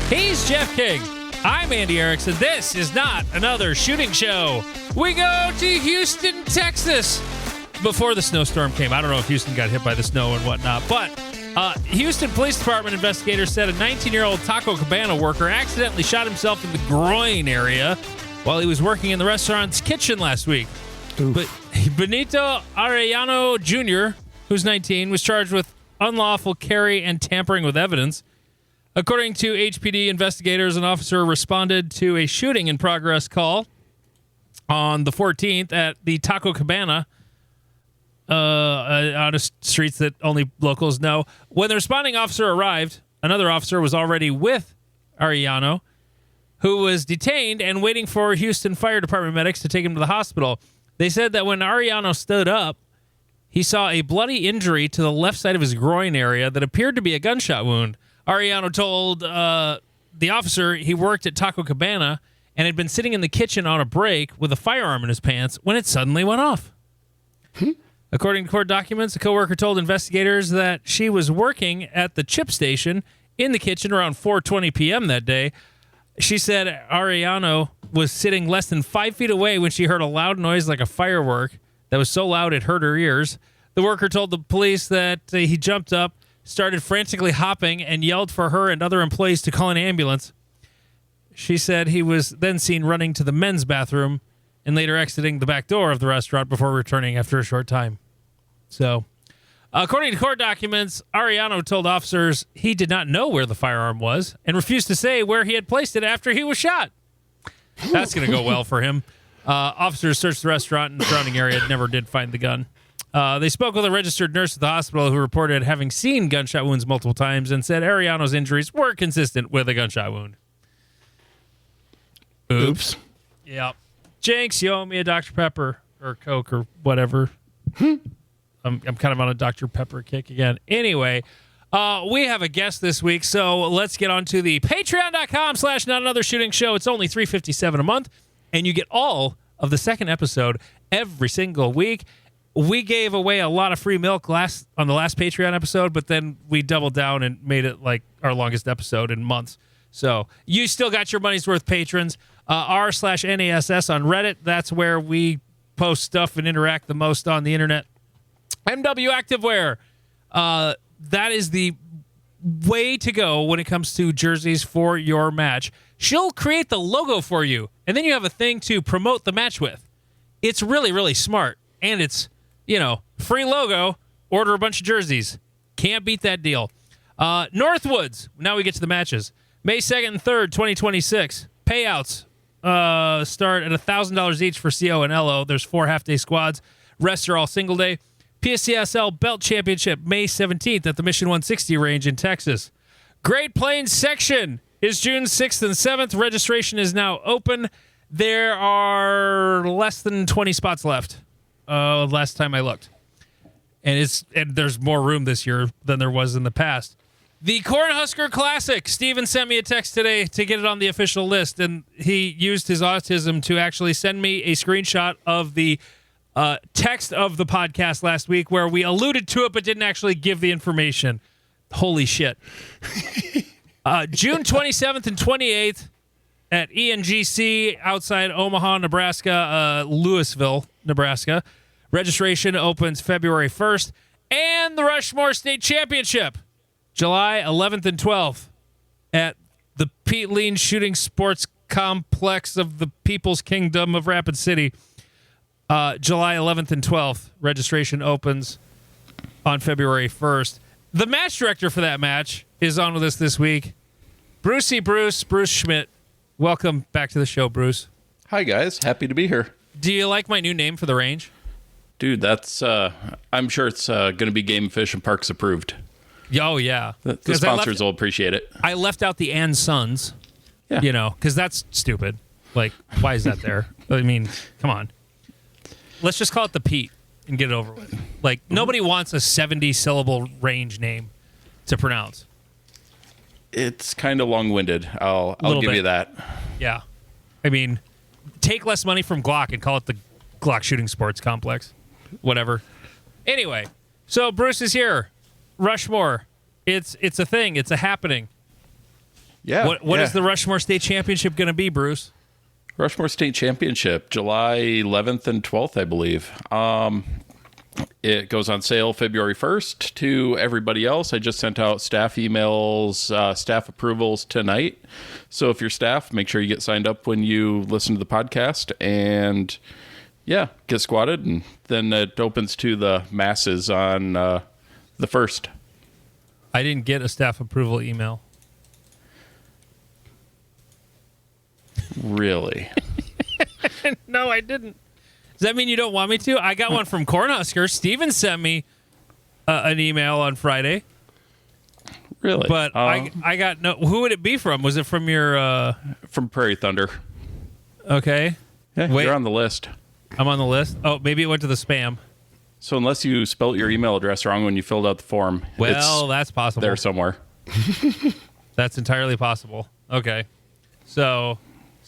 He's Jeff King. I'm Andy Erickson. This is not another shooting show. We go to Houston, Texas. Before the snowstorm came, I don't know if Houston got hit by the snow and whatnot, but Houston Police Department investigators said a 19-year-old Taco Cabana worker accidentally shot himself in the groin area while he was working in the restaurant's kitchen last week. But Benito Arellano Jr., who's 19, was charged with unlawful carry and tampering with evidence. According to HPD investigators, an officer responded to a shooting in progress call on the 14th at the Taco Cabana on streets that only locals know. When the responding officer arrived, another officer was already with Arellano, who was detained and waiting for Houston Fire Department medics to take him to the hospital. They said that when Arellano stood up, he saw a bloody injury to the left side of his groin area that appeared to be a gunshot wound. Arellano told the officer he worked at Taco Cabana and had been sitting in the kitchen on a break with a firearm in his pants when it suddenly went off. According to court documents, a coworker told investigators that she was working at the chip station in the kitchen around 4:20 p.m. that day. She said Arellano was sitting less than 5 feet away when she heard a loud noise like a firework that was so loud it hurt her ears. The worker told the police that he jumped up, started frantically hopping, and yelled for her and other employees to call an ambulance. She said he was then seen running to the men's bathroom and later exiting the back door of the restaurant before returning after a short time. So, according to court documents, Arellano told officers he did not know where the firearm was and refused to say where he had placed it after he was shot. That's going to go well for him. Officers searched the restaurant and the surrounding area and never did find the gun. They spoke with a registered nurse at the hospital who reported having seen gunshot wounds multiple times and said Arellano's injuries were consistent with a gunshot wound. Oops. Yeah. Jinx, you owe me a Dr. Pepper or Coke or whatever. I'm kind of on a Dr. Pepper kick again. Anyway, we have a guest this week, so let's get on to the patreon.com/notanothershootingshow. It's only $3.57 a month, and you get all of the second episode every single week. We gave away a lot of free milk on the last Patreon episode, but then we doubled down and made it like our longest episode in months. So you still got your money's worth, patrons. r/NASS on Reddit. That's where we post stuff and interact the most on the internet. MW Activewear. That is the way to go when it comes to jerseys for your match. She'll create the logo for you, and then you have a thing to promote the match with. It's really, really smart, and it's, free logo, order a bunch of jerseys. Can't beat that deal. Northwoods. Now we get to the matches. May 2nd and 3rd, 2026. Payouts start at $1,000 each for CO and LO. There's 4 half-day squads. Rests are all single day. PSCSL Belt Championship, May 17th at the Mission 160 range in Texas. Great Plains Section is June 6th and 7th. Registration is now open. There are less than 20 spots left. Last time I looked. And there's more room this year than there was in the past. The Cornhusker Classic. Steven sent me a text today to get it on the official list, and he used his autism to actually send me a screenshot of the text of the podcast last week where we alluded to it but didn't actually give the information. Holy shit. June 27th and 28th at ENGC outside Omaha, Nebraska, Louisville, Nebraska. Registration opens February 1st. And the Rushmore State Championship, July 11th and 12th at the Pete Lean Shooting Sports Complex of the People's Kingdom of Rapid City. July 11th and 12th. Registration opens on February 1st. The match director for that match is on with us this week. Bruce Schmidt. Welcome back to the show, Bruce. Hi, guys. Happy to be here. Do you like my new name for the range? Dude, that's, I'm sure it's going to be Game, Fish, and Parks approved. Oh, yeah. The sponsors will appreciate it. I left out the and Sons, yeah. Because that's stupid. Like, why is that there? I mean, come on. Let's just call it the Pete and get it over with. Like, nobody wants a 70-syllable range name to pronounce. It's kind of long-winded. I'll give you that. Yeah. I mean, take less money from Glock and call it the Glock Shooting Sports Complex. Whatever. Anyway, so Bruce is here. Rushmore. It's a thing. It's a happening. Yeah. What is the Rushmore State Championship going to be, Bruce? Rushmore State Championship, July 11th and 12th, I believe. It goes on sale February 1st to everybody else. I just sent out staff emails, staff approvals tonight. So if you're staff, make sure you get signed up when you listen to the podcast and, yeah, get squatted. And then it opens to the masses on the 1st. I didn't get a staff approval email. Really? No, I didn't. Does that mean you don't want me to? I got one from Cornhusker. Steven sent me an email on Friday. Really? But I got no. Who would it be from? Was it from your? From Prairie Thunder. Okay. Yeah, Wait. you're on the list. I'm on the list. Oh, maybe it went to the spam. So unless you spelt your email address wrong when you filled out the form, Well, that's possible. there somewhere. That's entirely possible. Okay. So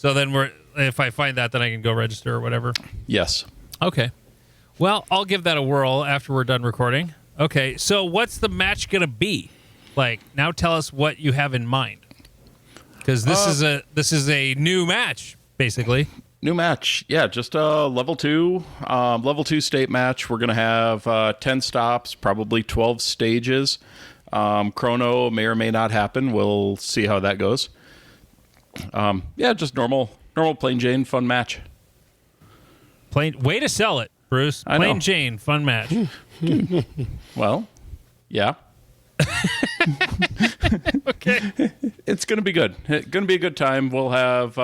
then if I find that, then I can go register or whatever. Yes. Okay. Well, I'll give that a whirl after we're done recording. Okay. So what's the match going to be? Like, now tell us what you have in mind. Because this is a new match, basically. New match. Yeah, just a level 2 state match. We're going to have 10 stops, probably 12 stages. Chrono may or may not happen. We'll see how that goes. Yeah, just normal plain Jane fun match. Way to sell it, Bruce. I Plain know. Jane, fun match. Well, yeah. Okay. It's going to be good. It's going to be a good time. We'll have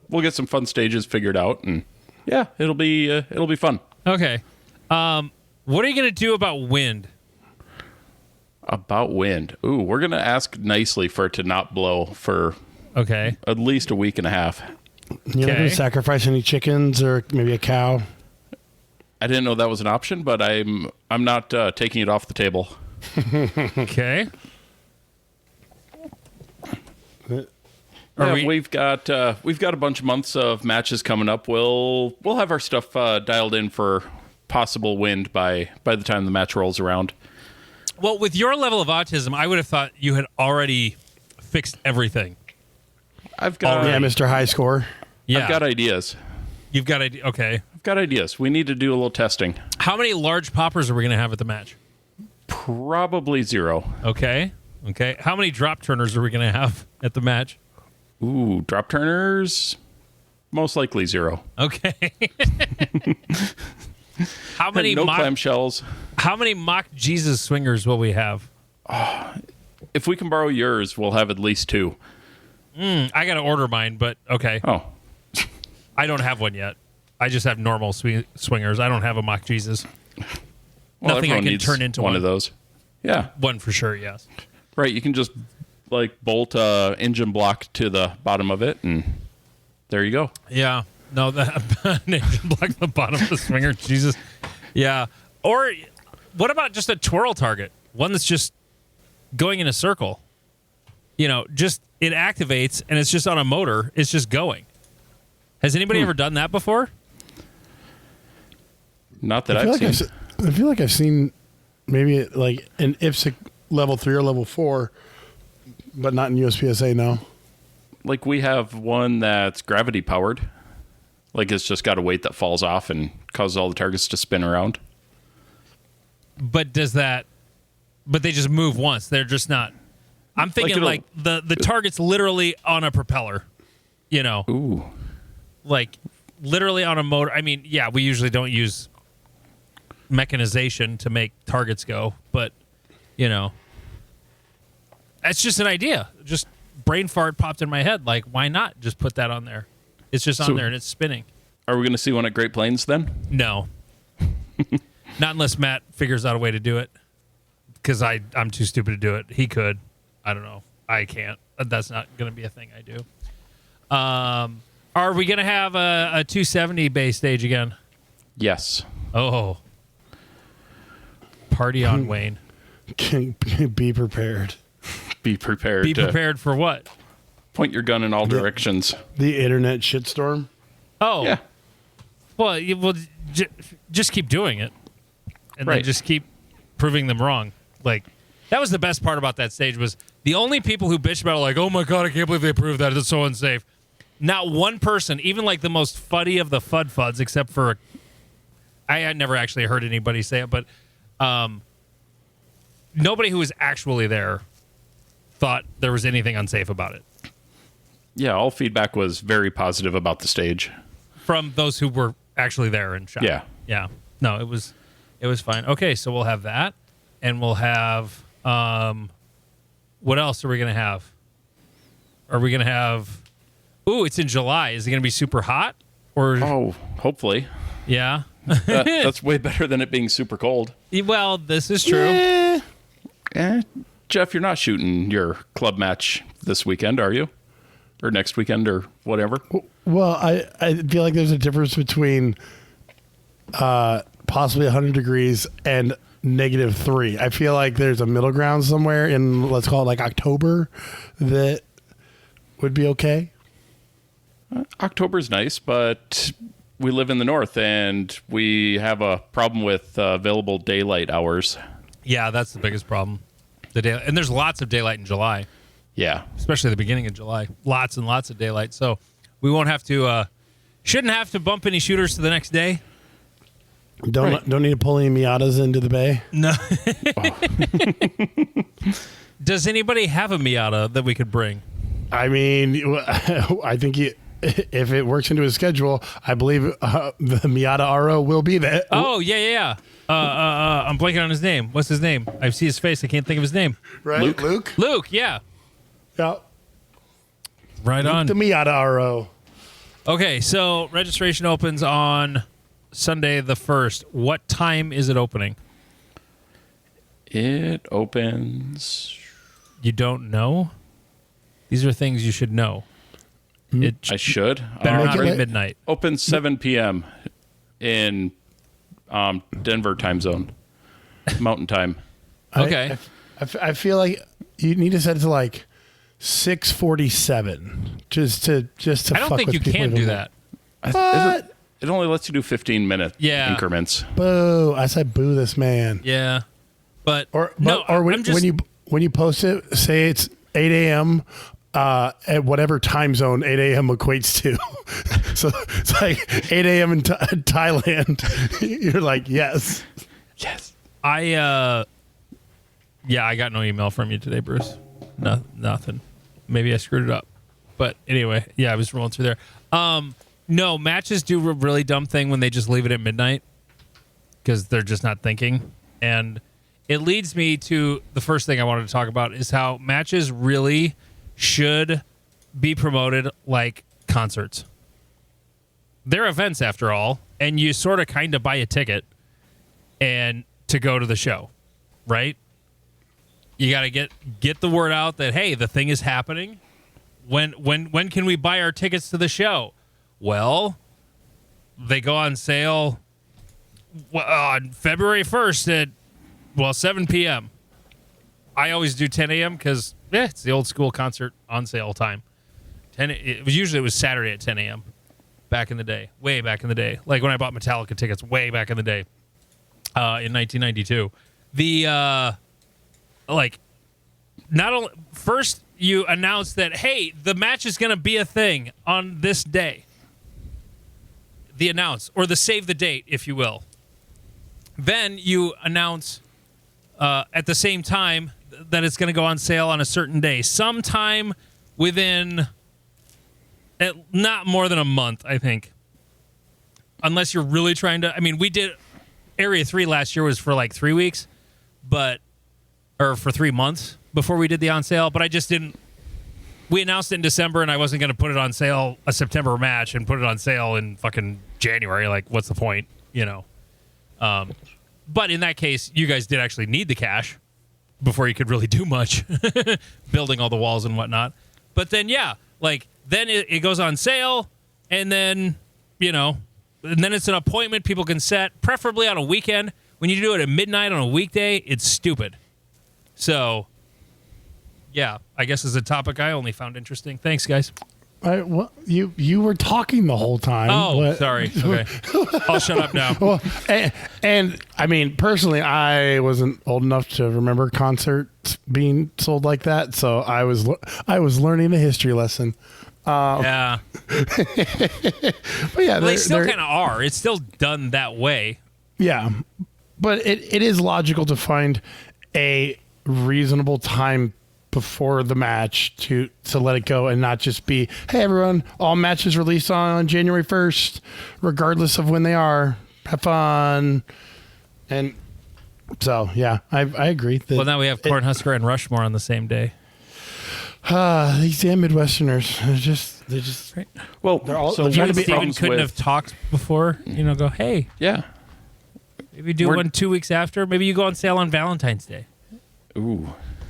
we'll get some fun stages figured out, and yeah, it'll be fun. Okay. What are you going to do about wind? About wind. Ooh, we're going to ask nicely for it to not blow for Okay. at least a week and a half. You're not going to sacrifice any chickens or maybe a cow? I didn't know that was an option, but I'm not taking it off the table. Okay. Yeah, we've got a bunch of months of matches coming up. We'll have our stuff dialed in for possible wind by the time the match rolls around. Well, with your level of autism, I would have thought you had already fixed everything. I've got Mr. High Score. Yeah. I've got ideas. You've got okay. I've got ideas. We need to do a little testing. How many large poppers are we going to have at the match? Probably 0. Okay. How many drop turners are we going to have at the match? Ooh, drop turners. Most likely 0. Okay. How many no clamshells. How many mock Jesus swingers will we have? If we can borrow yours, we'll have at least 2. I got to order mine, but okay. Oh. I don't have one yet. I just have normal swingers. I don't have a mock Jesus. Well, Nothing I everyone can needs turn into one of those. Yeah. One for sure, yes. Right, you can just bolt a engine block to the bottom of it, and there you go. Yeah. No, that engine block at the bottom of the swinger. Jesus. Yeah. Or what about just a twirl target? One that's just going in a circle. Just it activates and it's just on a motor. It's just going. Has anybody ever done that before? Not that I've seen. I feel like I've seen maybe like an IPSC level 3 or level 4, but not in USPSA, no. Like we have one that's gravity powered. Like it's just got a weight that falls off and causes all the targets to spin around. But they just move once. They're just not. I'm thinking like the target's literally on a propeller, Ooh. like literally on a motor. I mean, yeah, we usually don't use mechanization to make targets go, but that's just an idea. Just brain fart popped in my head. Like, why not just put that on there? It's just on there and it's spinning. Are we going to see one at Great Plains then? No. Not unless Matt figures out a way to do it. Because I'm too stupid to do it. He could. I don't know. I can't. That's not going to be a thing I do. Are we going to have a 270 base stage again? Yes. Oh. Party on, Wayne. Be prepared. Be prepared. Be prepared for what? Point your gun in all directions. The internet shitstorm. Oh. Yeah. Well, just keep doing it. And then Right. just keep proving them wrong. Like, That was the best part about that stage was the only people who bitched about it, like, oh my God, I can't believe they approved that. It's so unsafe. Not one person, even like the most fuddy of the fuds, except for I had never actually heard anybody say it, but nobody who was actually there thought there was anything unsafe about it. Yeah, all feedback was very positive about the stage. From those who were actually there and shot. Yeah. Yeah. No, it was fine. Okay, so we'll have that. And we'll have what else are we gonna have? Are we gonna have it's in July. Is it gonna be super hot? Or hopefully. Yeah. That's way better than it being super cold. Well, this is true. Jeff, you're not shooting your club match this weekend, are you? Or next weekend or whatever? Well, I feel like there's a difference between possibly 100 degrees and -3. I feel like there's a middle ground somewhere in, let's call it like October, that would be okay. October's nice, but we live in the north and we have a problem with available daylight hours. Yeah, that's the biggest problem. And there's lots of daylight in July. Yeah. Especially the beginning of July. Lots and lots of daylight. So we won't have to, shouldn't have to bump any shooters to the next day. Don't need to pull any Miatas into the bay. No. Does anybody have a Miata that we could bring? I mean, I think if it works into his schedule, I believe the Miata RO will be there. Oh, yeah. I'm blanking on his name. What's his name? I see his face. I can't think of his name. Right? Luke, yeah. Yeah. Right on. The Miata RO. Okay, so registration opens on Sunday the 1st. What time is it opening? It opens... You don't know? These are things you should know. I should. Better not be midnight. Opens 7 p.m. in Denver time zone. Mountain time. Okay. I feel like you need to set it to like 6:47 just to I don't fuck think with you people can even do more. that. What? It only lets you do 15-minute increments. Boo! I said boo this man. Yeah. But when you post it, say it's 8 a.m. At whatever time zone 8 a.m. equates to. So it's like 8 a.m. in Thailand. You're like, yes. I got no email from you today, Bruce. No, nothing. Maybe I screwed it up. But anyway, I was rolling through there. No, matches do a really dumb thing when they just leave it at midnight because they're just not thinking. And it leads me to the first thing I wanted to talk about is how matches really should be promoted like concerts. They're events after all, and you sort of kind of buy a ticket and to go to the show, right? You got to get the word out that, hey, the thing is happening. When can we buy our tickets to the show? Well, they go on sale on February 1st at 7 p.m. I always do 10 a.m. because it's the old school concert on sale time. It was Saturday at 10 a.m. back in the day, way back in the day. Like when I bought Metallica tickets way back in the day in 1992. Not only first you announce that, hey, the match is going to be a thing on this day. The announce or the save the date, if you will. Then you announce at the same time that it's going to go on sale on a certain day, sometime within not more than a month, I think. Unless you're really trying to. I mean, we did Area 3 last year was for like 3 weeks, or for 3 months before we did the on sale, but I just didn't. We announced it in December, and I wasn't going to put it on sale a September match and put it on sale in fucking January. Like, what's the point? But in that case, you guys did actually need the cash before you could really do much, building all the walls and whatnot. But then, then it goes on sale, and then, and then it's an appointment people can set, preferably on a weekend. When you do it at midnight on a weekday, it's stupid. So, I guess as a topic I only found interesting. Thanks, guys. You were talking the whole time. Oh, sorry. Okay. I'll shut up now. Well, and I mean, personally, I wasn't old enough to remember concert being sold like that. So I was learning a history lesson. Yeah. But yeah, They still kind of are. It's still done that way. Yeah, but it is logical to find a reasonable time before the match to let it go and not just be, hey, everyone, all matches released on January 1st, regardless of when they are. Have fun. And so, yeah, I agree. Well, now we have Cornhusker and Rushmore on the same day. These damn Midwesterners, they just Right. Well, they're all so they're trying to be. Steven couldn't have talked before, go, hey, Yeah. maybe do one 2 weeks after. Maybe you go on sale on Valentine's Day. Ooh,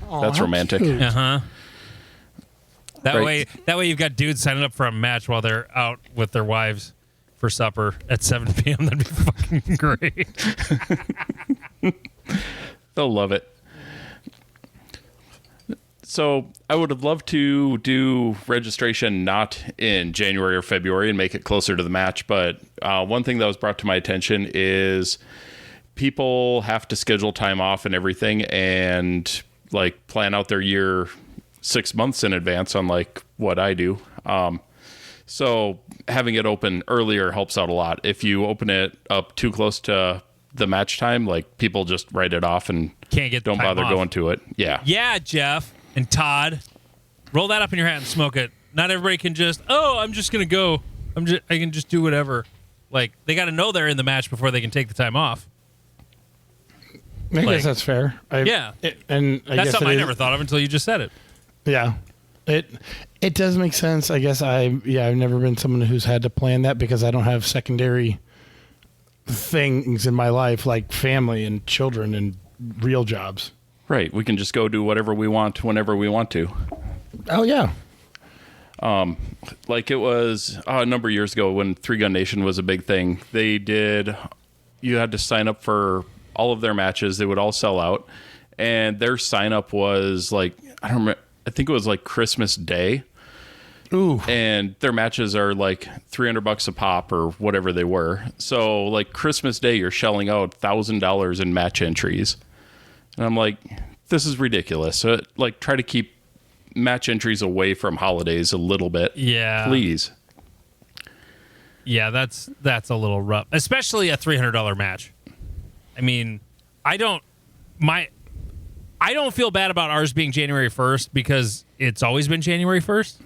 Aw, that's how romantic. cute. Uh-huh. That Right. way you've got dudes signing up for a match while they're out with their wives for supper at 7 p.m. That'd be fucking great. They'll love it. So I would have loved to do registration not in January or February and make it closer to the match. But one thing that was brought to my attention is people have to schedule time off and everything and like plan out their year 6 months in advance, unlike what I do. So having it open earlier helps out a lot. If you open it up too close to the match time, like people just write it off and don't bother going to it. Yeah. Yeah, Jeff and Todd, roll that up in your hat and smoke it. Not everybody can just, I'm just going to go. I can just do whatever. Like, they got to know they're in the match before they can take the time off. I guess that's fair. Yeah. And I That's guess something I never thought of until you just said it. Yeah. It does make sense. I guess I've never been someone who's had to plan that because I don't have secondary things in my life like family and children and real jobs. Right. We can just go do whatever we want whenever we want to. Oh, yeah. Like it was a number of years ago when Three Gun Nation was a big thing. You had to sign up for all of their matches. They would all sell out. And their sign up was like, I don't remember, I think it was like Christmas Day. Ooh. And their matches are like $300 a pop or whatever they were. So like Christmas Day, you're shelling out $1,000 in match entries. And I'm like, this is ridiculous. So like try to keep match entries away from holidays a little bit. Yeah. Please. Yeah, that's a little rough. Especially a $300 match. I mean, I don't feel bad about ours being January 1st because it's always been January 1st.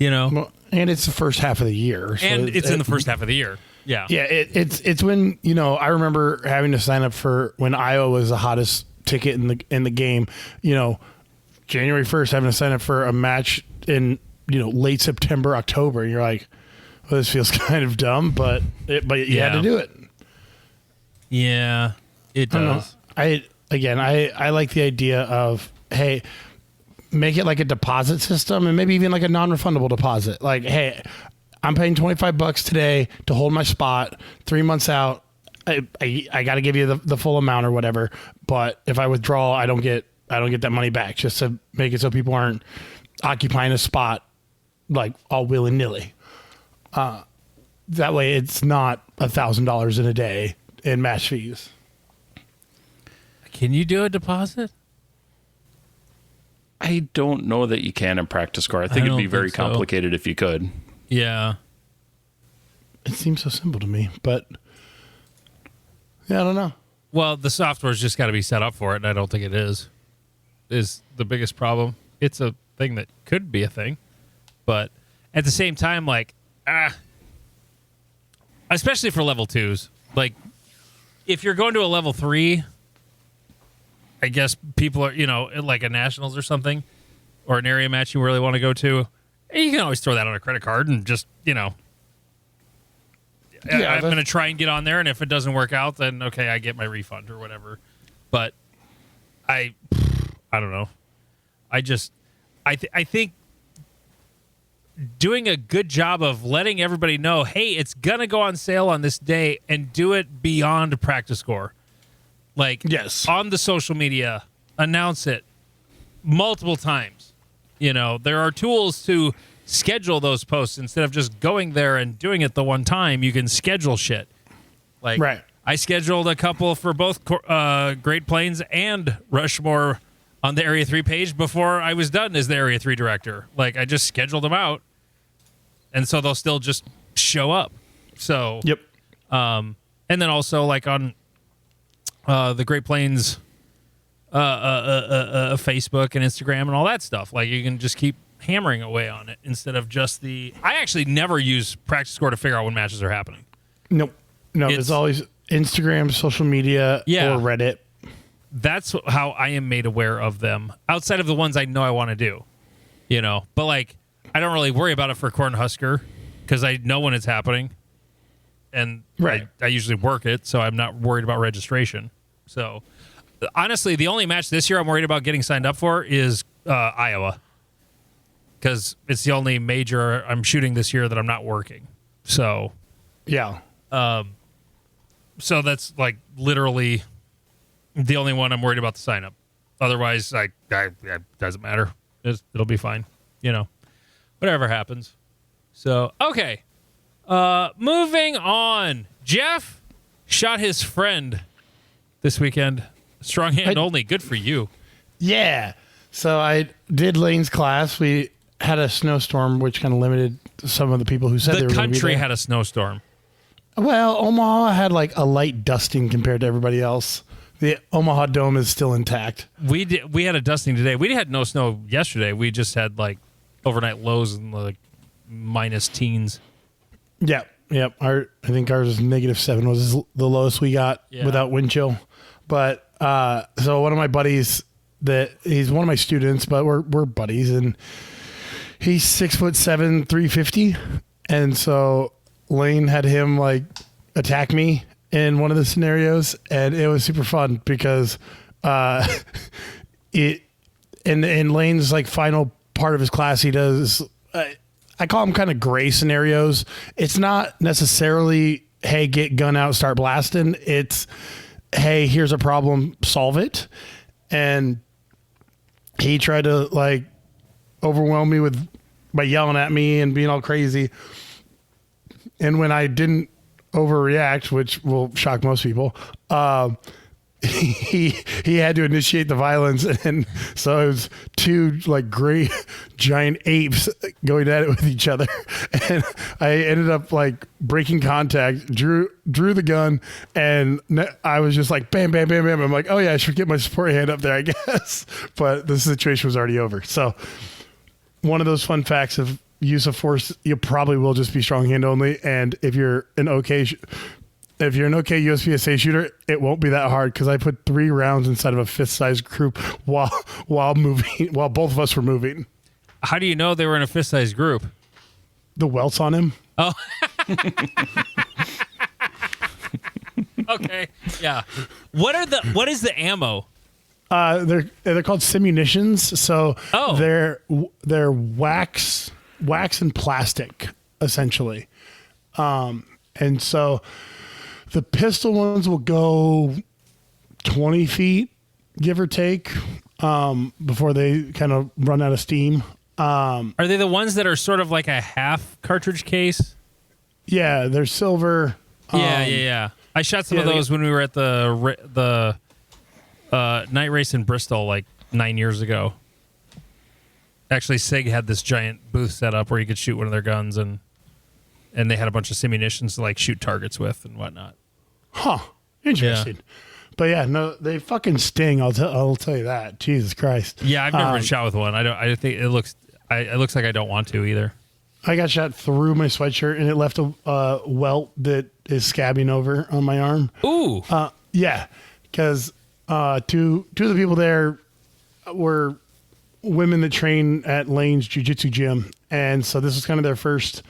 Well, and it's the first half of the year. So And it's in the first half of the year. Yeah. Yeah, it's when, I remember having to sign up for when Iowa was the hottest ticket in the game, January 1st having to sign up for a match in, late September, October. And you're like, well, this feels kind of dumb, but you had to do it. Yeah, it does. I like the idea of, hey, make it like a deposit system and maybe even like a non-refundable deposit. Like, hey, I'm paying $25 today to hold my spot 3 months out. I got to give you the full amount or whatever. But if I withdraw, I don't get that money back, just to make it so people aren't occupying a spot like all willy-nilly. That way it's not $1,000 in a day in match fees. Can you do a deposit? I don't know that you can in practice score. I think it'd be very complicated if you could. Yeah. It seems so simple to me, but yeah, I don't know. Well, the software's just got to be set up for it, and I don't think it is the biggest problem. It's a thing that could be a thing, but at the same time, like, especially for level 2s, like, if you're going to a level 3, I guess people are, like a nationals or something, or an area match you really want to go to, you can always throw that on a credit card and just, I'm going to try and get on there, and if it doesn't work out, then okay, I get my refund or whatever. But I don't know. I think doing a good job of letting everybody know, hey, it's going to go on sale on this day, and do it beyond practice score. Like, yes, on the social media, announce it multiple times. There are tools to schedule those posts instead of just going there and doing it the one time. You can schedule shit. Like, right. I scheduled a couple for both Great Plains and Rushmore on the Area 3 page before I was done as the Area 3 director. Like, I just scheduled them out, and so they'll still just show up. So, Yep. And then also, like, on the Great Plains Facebook and Instagram and all that stuff. Like, you can just keep hammering away on it instead of just the... I actually never use Practice Score to figure out when matches are happening. Nope. No, it's always Instagram, social media, Yeah. or Reddit. That's how I am made aware of them outside of the ones I know I want to do, you know, but like, I don't really worry about it for Cornhusker because I know when it's happening and Right. I usually work it. So I'm not worried about registration. So honestly, the only match this year I'm worried about getting signed up for is Iowa because it's the only major I'm shooting this year that I'm not working. So, Yeah. so that's like literally the only one I'm worried about the sign up. Otherwise, it doesn't matter. It'll be fine. You know, whatever happens. So, okay. Moving on. Jeff shot his friend this weekend. Strong hand only. Good for you. Yeah. So I did Lane's class. We had a snowstorm, which kind of limited some of the people who said they The were going to be country there. had a snowstorm. Well, Omaha had like a light dusting compared to everybody else. The Omaha Dome is still intact. We had a dusting today. We had no snow yesterday. We just had like overnight lows in like minus teens. Yep. I think ours was -7 was the lowest we got without wind chill. But so one of my buddies he's one of my students, but we're buddies, and he's 6'7", 350, and so Lane had him like attack me in one of the scenarios, and it was super fun because in Lane's like final part of his class, he does I call them kind of gray scenarios. It's not necessarily, hey, get gun out, start blasting. It's, hey, here's a problem, solve it. And he tried to like overwhelm me by yelling at me and being all crazy. And when I didn't overreact, which will shock most people, he had to initiate the violence, and so it was two like gray giant apes going at it with each other, and I ended up like breaking contact, drew the gun, and I was just like bam bam bam bam. I'm like, oh yeah, I should get my support hand up there, I guess, but the situation was already over. So one of those fun facts of use of force, you probably will just be strong hand only, and if you're an okay USPSA shooter, it won't be that hard because I put 3 rounds inside of a fist-sized group while both of us were moving. How do you know they were in a fist-sized group? The welts on him. Oh. Okay. Yeah. What is the ammo? They're called simunitions. So Oh. they're wax and plastic essentially, and so the pistol ones will go 20 feet, give or take, before they kind of run out of steam. Are they the ones that are sort of like a half cartridge case? Yeah, they're silver. Yeah. I shot some of those when we were at the night race in Bristol like 9 years ago. Actually, SIG had this giant booth set up where you could shoot one of their guns, and they had a bunch of simunitions to like shoot targets with and whatnot. Huh. Interesting. Yeah. But yeah, no, they fucking sting. I'll tell you that. Jesus Christ. Yeah, I've never been shot with one. I think it looks like I don't want to either. I got shot through my sweatshirt, and it left a welt that is scabbing over on my arm. Ooh. Yeah, because two of the people there were women that train at Lane's Jiu-Jitsu gym, and so this was kind of their first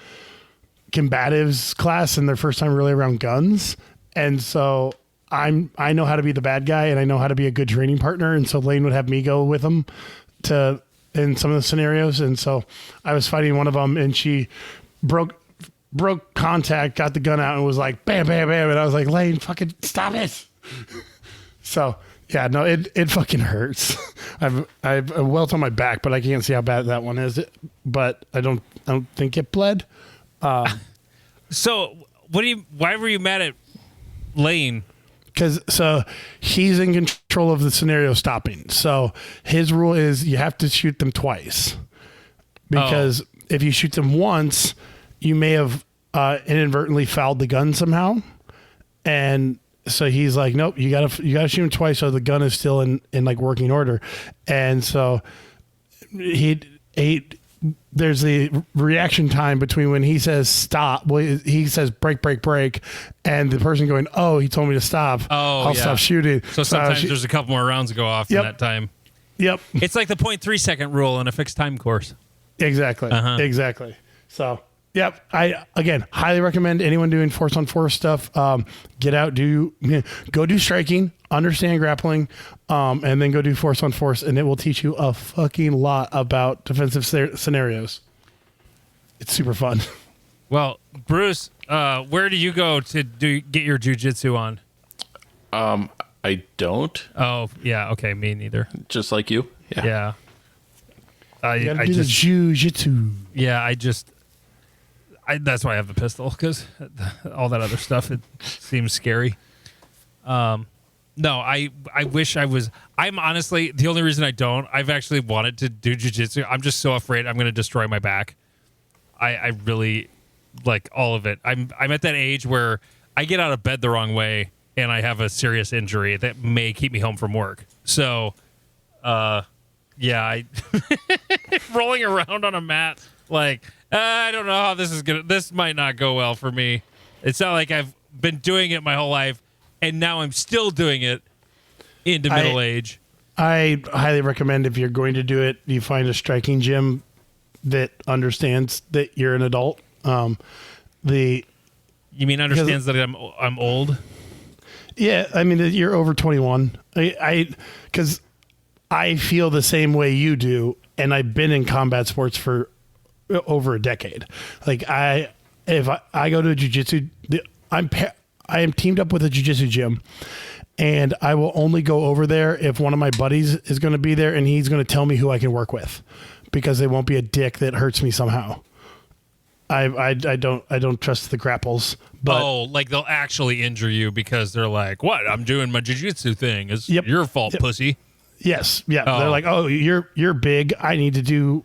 combatives class and their first time really around guns. And so I know how to be the bad guy, and I know how to be a good training partner, and so Lane would have me go with him in some of the scenarios. And so I was fighting one of them, and she broke contact, got the gun out, and was like bam bam bam, and I was like, Lane, fucking stop it. So yeah, no, it fucking hurts. I've a welt on my back, but I can't see how bad that one is. But I don't think it bled. So why were you mad at Lane? so he's in control of the scenario stopping. So his rule is you have to shoot them twice, because if you shoot them once, you may have inadvertently fouled the gun somehow. And so he's like, nope, you gotta shoot him twice so the gun is still in like working order. And so there's the reaction time between when he says stop, well, he says break, break, break, and the person going, oh, he told me to stop. I'll stop shooting. So sometimes there's a couple more rounds to go off in that time. Yep. It's like the 0.3 second rule in a fixed time course. Exactly. Exactly. So, yep. I, again, highly recommend anyone doing force on force stuff. Get out, go do striking, understand grappling, and then go do force on force, and it will teach you a fucking lot about defensive scenarios. It's super fun. Well, Bruce, where do you go to get your jiu-jitsu on? I don't. Oh, yeah. Okay. Me neither. Just like you. Yeah. You gotta do the jiu-jitsu. Yeah, that's why I have the pistol, because all that other stuff, it seems scary. No, I wish I was. I'm honestly, the only reason I don't, I've actually wanted to do jiu-jitsu. I'm just so afraid I'm going to destroy my back. I really like all of it. I'm at that age where I get out of bed the wrong way and I have a serious injury that may keep me home from work. So, yeah, rolling around on a mat, like, I don't know how this might not go well for me. It's not like I've been doing it my whole life and now I'm still doing it into middle age. I highly recommend, if you're going to do it, you find a striking gym that understands that you're an adult. You mean understands that I'm old? Yeah, I mean, you're over 21. Because I feel the same way you do, and I've been in combat sports for over a decade. Like if I go to a jiu-jitsu, I am teamed up with a jiu-jitsu gym, and I will only go over there if one of my buddies is going to be there and he's going to tell me who I can work with, because they won't be a dick that hurts me somehow. I don't trust the grapples. But like they'll actually injure you because they're like, what? I'm doing my jiu-jitsu thing. It's your fault, pussy. Yes. Yeah. Oh. They're like, oh, you're big. I need to do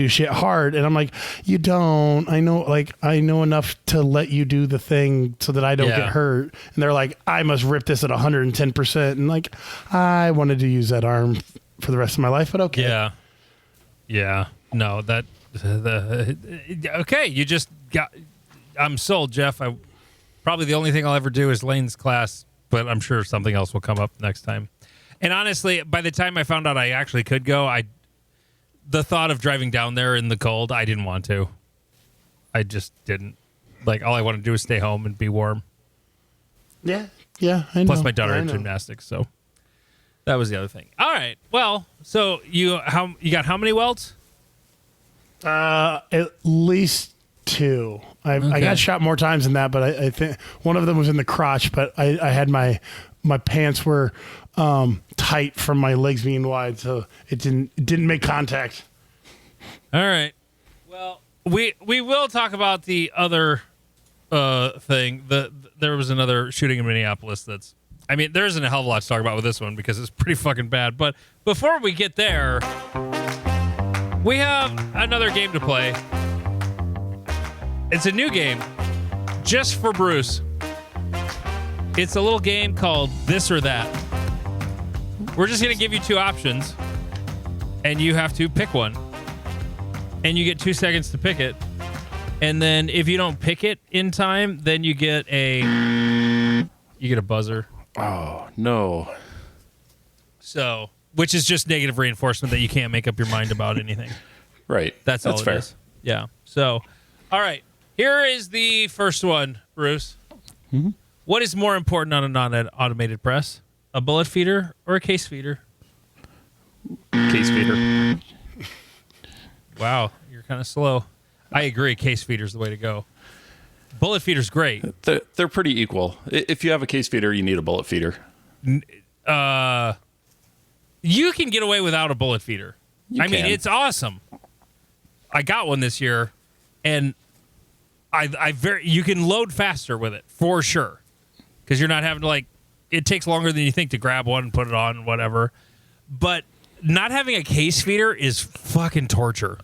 shit hard. And I'm like, you don't. I know enough to let you do the thing so that I don't get hurt. And they're like, I must rip this at 110%. And like, I wanted to use that arm for the rest of my life, but okay. Yeah. Yeah. No, okay. You just got, I'm sold, Jeff. Probably the only thing I'll ever do is Lane's class, but I'm sure something else will come up next time. And honestly, by the time I found out I actually could go, the thought of driving down there in the cold, I didn't want to. I just didn't. Like, all I want to do is stay home and be warm. Yeah. Yeah, I know. Plus, my daughter had gymnastics, so that was the other thing. All right. Well, so you got how many welts? At least 2. I got shot more times than that, but I think one of them was in the crotch. But I had my pants were tight from my legs being wide, so it didn't make contact. All right. Well, we will talk about the other thing. There was another shooting in Minneapolis there isn't a hell of a lot to talk about with this one because it's pretty fucking bad. But before we get there, we have another game to play. It's a new game just for Bruce. It's a little game called This or That. We're just going to give you 2 options, and you have to pick one. And you get 2 seconds to pick it. And then if you don't pick it in time, then you get a buzzer. Oh, no. So, which is just negative reinforcement that you can't make up your mind about anything. Right. That's all it fair. is. Yeah. So, all right. Here is the first one, Bruce. Mm-hmm. What is more important on a non-automated press? A bullet feeder or a case feeder? Case feeder. Wow, you're kind of slow. I agree. Case feeder's the way to go. Bullet feeder's great. They're pretty equal. If you have a case feeder, you need a bullet feeder. You can get away without a bullet feeder. I mean, it's awesome. I got one this year, and you can load faster with it for sure, because you're not having to it takes longer than you think to grab one and put it on, whatever. But not having a case feeder is fucking torture.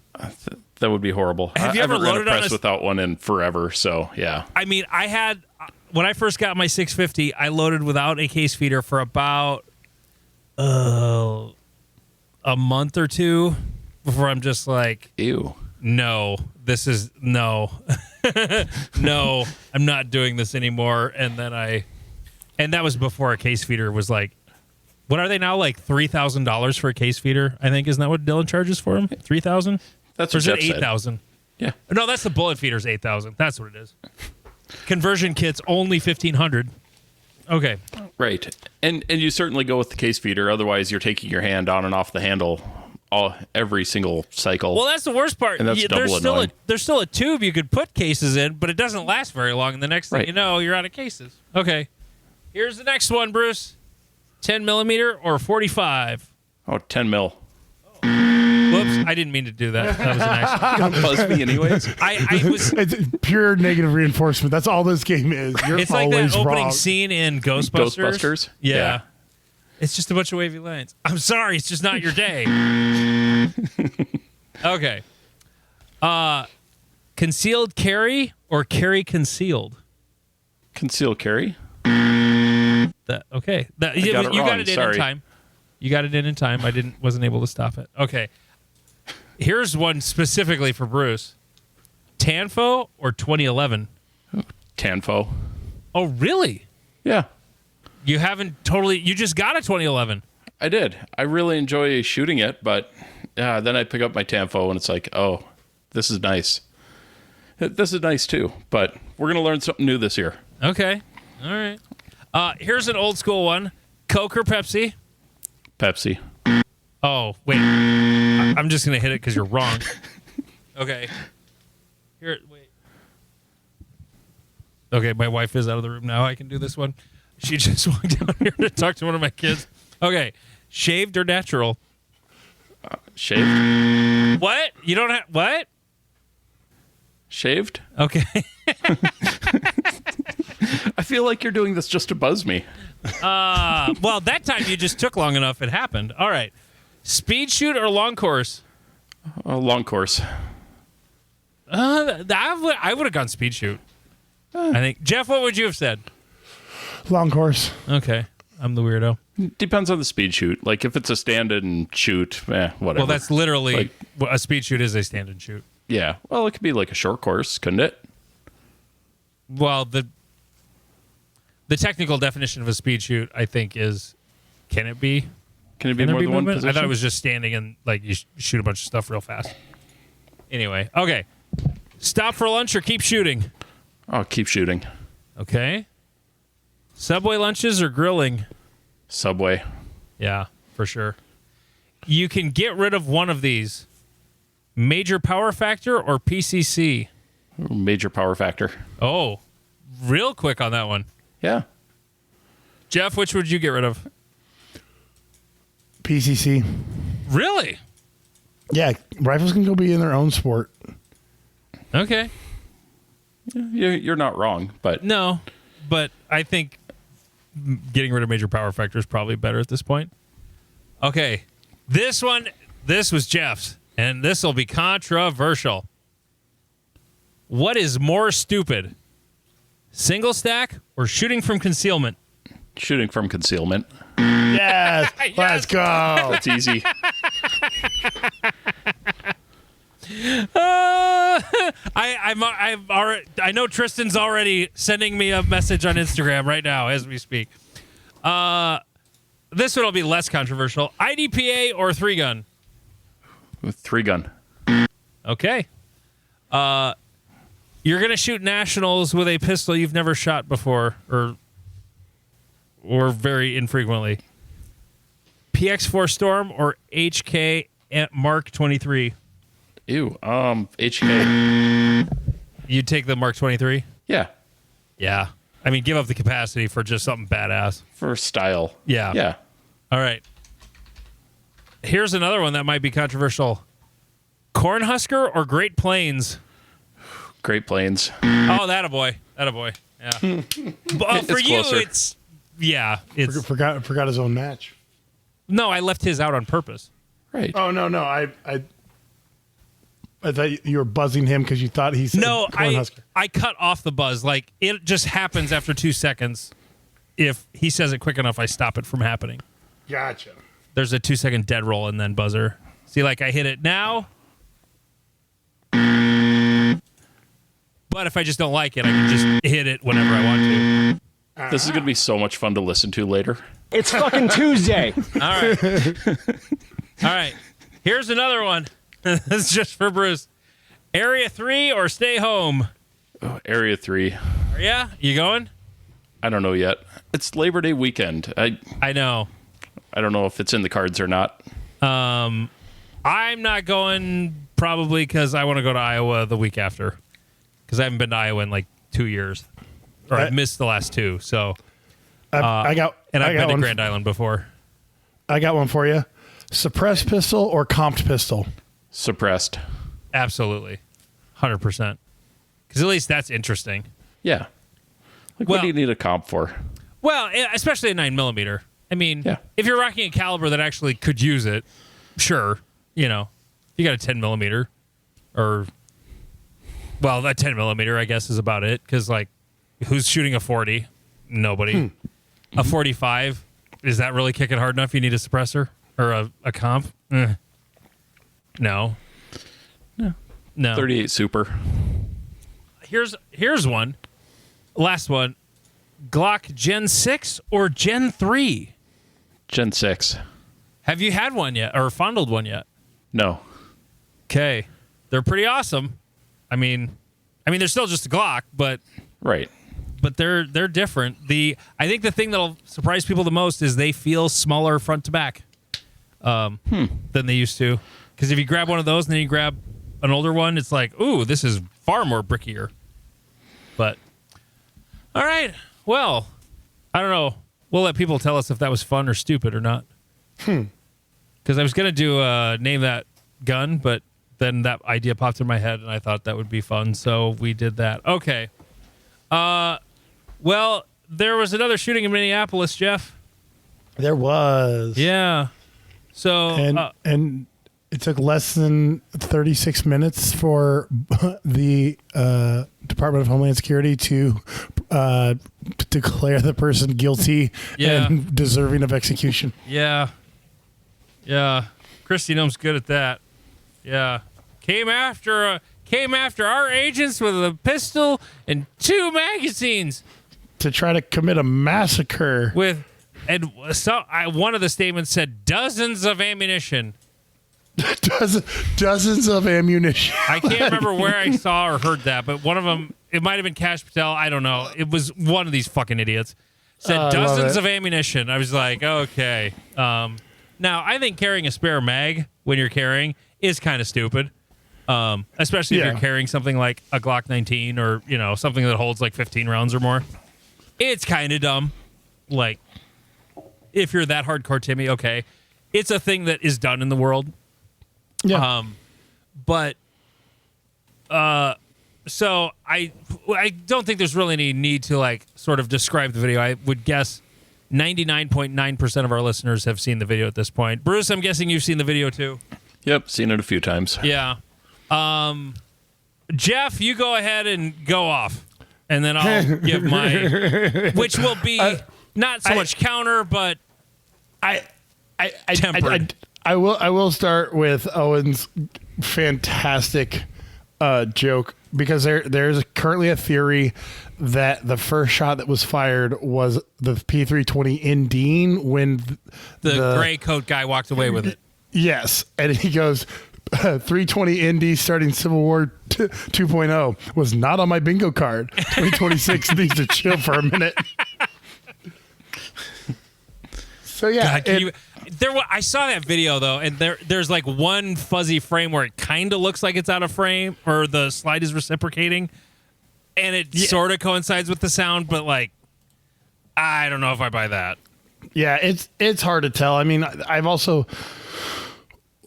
That would be horrible. Have you ever loaded a on press without one in forever? So yeah. I mean, I had when I first got my 650, I loaded without a case feeder for about a month or two before I'm just like, ew. No, this is no, no. I'm not doing this anymore. And that was before a case feeder was like, what are they now? Like $3,000 for a case feeder? I think isn't that what Dylan charges for them? 3,000. That's or what is it Jeff said. 8,000? Yeah. No, that's the bullet feeder's 8,000. That's what it is. Conversion kit's only 1,500. Okay. Right. And you certainly go with the case feeder. Otherwise, you're taking your hand on and off the handle every single cycle. Well, that's the worst part. And that's double annoying. There's still a tube you could put cases in, but it doesn't last very long. And the next thing you know, you're out of cases. Okay. Here's the next one, Bruce. 10 millimeter or 45? Oh, 10 mil. Whoops, I didn't mean to do that. That was an accident. You don't buzz me anyways. I was. It's pure negative reinforcement. That's all this game is. You're It's like always that opening wrong. scene in Ghostbusters. Ghostbusters? Yeah. Yeah. It's just a bunch of wavy lines. I'm sorry, it's just not your day. Okay. Concealed carry or carry concealed? Conceal carry? Okay. got it you got wrong, it in sorry. time. You got it in time. I wasn't able to stop it. Okay. Here's one specifically for Bruce. Tanfo or 2011? Tanfo. Oh, really? Yeah. You just got a 2011. I did. I really enjoy shooting it, but then I pick up my Tanfo and it's like, oh, this is nice. This is nice too, but we're going to learn something new this year. Okay. All right. Here's an old school one. Coke or Pepsi? Pepsi. Oh, wait. I'm just going to hit it because you're wrong. Okay. Here, wait. Okay, my wife is out of the room now. I can do this one. She just walked down here to talk to one of my kids. Okay. Shaved or natural? Shaved. What? You don't have... What? Shaved? Okay. I feel like you're doing this just to buzz me. Well, that time you just took long enough. It happened. All right. Speed shoot or long course? Long course. I would have gone speed shoot. I think. Jeff, what would you have said? Long course. Okay. I'm the weirdo. Depends on the speed shoot. Like if it's a stand-in shoot, whatever. Well, that's literally a speed shoot is a stand and shoot. Yeah. Well, it could be like a short course, couldn't it? Well, the technical definition of a speed shoot, I think, is can it be? Can it be more than one movement? position? I thought it was just standing and like you shoot a bunch of stuff real fast. Anyway, okay. Stop for lunch or keep shooting? Oh, keep shooting. Okay. Subway lunches or grilling? Subway. Yeah, for sure. You can get rid of one of these. Major power factor or PCC? Major power factor. Oh, real quick on that one. Yeah. Jeff, which would you get rid of? PCC. Really? Yeah, rifles can go be in their own sport. Okay. You're not wrong, but No, but I think getting rid of major power factor is probably better at this point. Okay. This was Jeff's, and this will be controversial. What is more stupid? Single stack or shooting from concealment? shooting from concealment. Yes, let's go. That's easy. I know Tristan's already sending me a message on Instagram right now as we speak. This one will be less controversial. IDPA or 3-gun? With 3-gun. Okay. You're going to shoot nationals with a pistol you've never shot before or very infrequently. PX4 Storm or HK Mark 23? Ew. HK. You'd take the Mark 23? Yeah. Yeah. I mean, give up the capacity for just something badass. For style. Yeah. Yeah. All right. Here's another one that might be controversial. Cornhusker or Great Plains? Great Plains. Oh, that a boy. Yeah. For you, closer. it's yeah, it's Forgot his own match. no. I left his out on purpose. Right. Oh no, I thought you were buzzing him because you thought he said No, Cornhusker. I cut off the buzz. Like it just happens after 2 seconds. If he says it quick enough, I stop it from happening. Gotcha. There's a 2-second dead roll and then buzzer. See, like I hit it now. But if I just don't like it, I can just hit it whenever I want to. This is going to be so much fun to listen to later. It's fucking Tuesday. All right. All right. Here's another one. This is just for Bruce. Area 3 or stay home? Area 3. Yeah? You going? I don't know yet. It's Labor Day weekend. I know. I don't know if it's in the cards or not. I'm not going probably because I want to go to Iowa the week after. Because I haven't been to Iowa in like 2 years. Or I've missed the last 2. So I got I've been to one. Grand Island before. I got one for you. Suppressed pistol or comped pistol? Suppressed. Absolutely. 100%. Because at least that's interesting. Yeah. Like, Well- what do you need a comp for? Well, especially a 9mm. I mean, Yeah. if you're rocking a caliber that actually could use it, sure. You know, you got a 10mm or, well, that 10mm, I guess, is about it. Because, like, who's shooting a 40? Nobody. A 45, is that really kicking hard enough? You need a suppressor or a comp? No. No. 38 Super. Here's one. Last one. Glock Gen 6 or Gen 3? Gen 6. Have you had one yet or fondled one yet? No. Okay. They're pretty awesome. I mean they're still just a Glock, but Right. they're different. I think the thing that'll surprise people the most is they feel smaller front to back than they used to. Because if you grab one of those and then you grab an older one, it's like, ooh, this is far more brickier. But all right, well, I don't know. We'll let people tell us if that was fun or stupid or not. Because I was gonna do name that gun, but then that idea popped in my head, and I thought that would be fun, so we did that. Okay. Well, there was another shooting in Minneapolis, Jeff. There was. Yeah. So And it took less than 36 minutes for the Department of Homeland Security to declare the person guilty Yeah. and deserving of execution. yeah, Christy Gnome's good at that. Yeah, came after our agents with a pistol and 2 magazines. To try to commit a massacre. One of the statements said dozens of ammunition. Dozens of ammunition. I can't remember where I saw or heard that, but one of them, it might have been Cash Patel. I don't know. It was one of these fucking idiots. Said I love dozens it. of ammunition. I was like, okay. Now, I think carrying a spare mag when you're carrying is kind of stupid. Especially if Yeah. you're carrying something like a Glock 19 or, something that holds like 15 rounds or more. It's kind of dumb. Like, if you're that hardcore Timmy, okay. It's a thing that is done in the world. Yeah. So I don't think there's really any need to like sort of describe the video. I would guess 99.9% of our listeners have seen the video at this point. Bruce, I'm guessing you've seen the video too. Yep. Seen it a few times. Yeah. Jeff, you go ahead and go off, and then I'll give my, which will be not so much counter, but tempered. I will start with Owen's fantastic joke, because there's currently a theory that the first shot that was fired was the P320 in Dean when the gray coat guy walked away with it. Yes, and he goes, 320 ND starting Civil War 2.0 was not on my bingo card. 2026 needs to chill for a minute. So yeah, God, I saw that video though, and there's like one fuzzy frame where it kind of looks like it's out of frame, or the slide is reciprocating, and it sort of coincides with the sound, but like, I don't know if I buy that. yeah, it's hard to tell. I mean, I've also,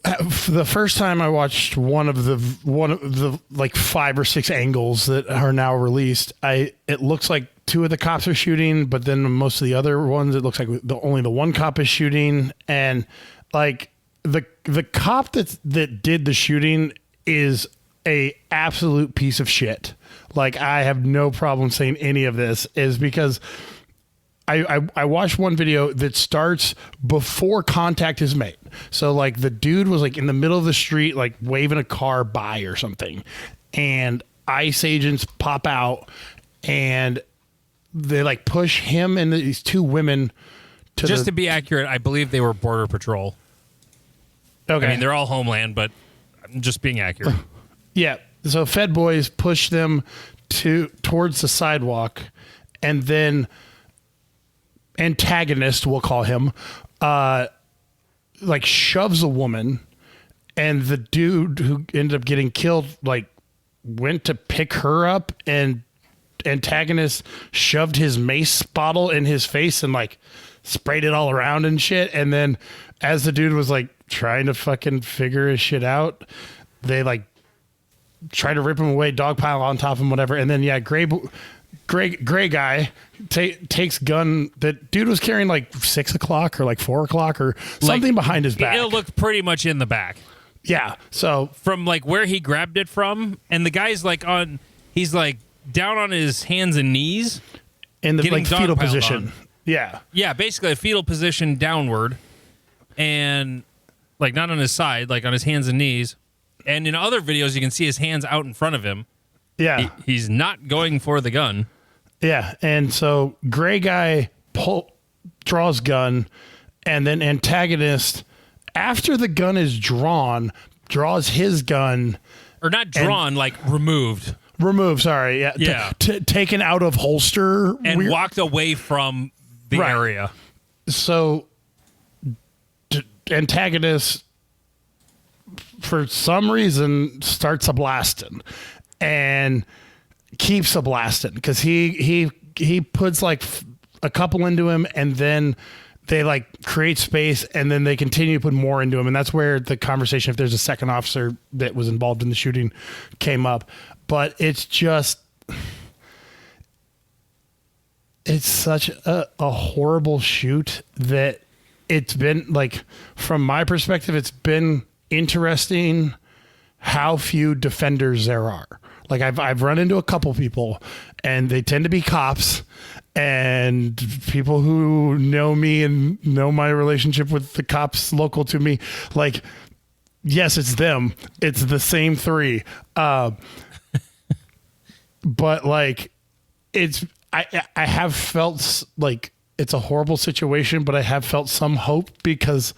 the first time I watched one of the like 5 or 6 angles that are now released, it looks like two of the cops are shooting, but then most of the other ones, it looks like only the one cop is shooting. And like the cop that did the shooting is a absolute piece of shit. Like, I have no problem saying any of this is because I watched one video that starts before contact is made. So like the dude was like in the middle of the street, like waving a car by or something, and ICE agents pop out and they like push him and these two women to Just to be accurate, I believe they were Border Patrol. Okay. I mean, they're all Homeland, but I'm just being accurate. Yeah. So Fed boys push them towards the sidewalk, and then antagonist, we'll call him, like shoves a woman, and the dude who ended up getting killed like went to pick her up, and antagonist shoved his mace bottle in his face and like sprayed it all around and shit. And then as the dude was like trying to fucking figure his shit out, they like try to rip him away, dogpile on top of him, whatever. And then gray guy takes gun that dude was carrying like 6 o'clock or like 4 o'clock or something Like, behind his back. It looked pretty much in the back. Yeah. So From like where he grabbed it from, and the guy's like he's like down on his hands and knees in the getting like fetal dogpiled position. on. Yeah. Yeah, basically a fetal position downward, and like not on his side, like on his hands and knees. And in other videos, you can see his hands out in front of him. Yeah. He's not going for the gun. Yeah. And so gray guy draws gun, and then antagonist, after the gun is drawn, draws his gun. Or not drawn, like removed. Removed, sorry. Yeah. Yeah. Taken out of holster. And walked away from the Right. area. So antagonist, for some reason, starts a blasting and keeps a blasting because he puts like a couple into him, and then they like create space, and then they continue to put more into him. And that's where the conversation, if there's a second officer that was involved in the shooting, came up. But it's just, it's such a horrible shoot that it's been like, from my perspective, it's been interesting how few defenders there are. Like I've run into a couple people, and they tend to be cops and people who know me and know my relationship with the cops local to me. Like, yes, it's them. It's the same three. But like, I have felt like it's a horrible situation, but I have felt some hope because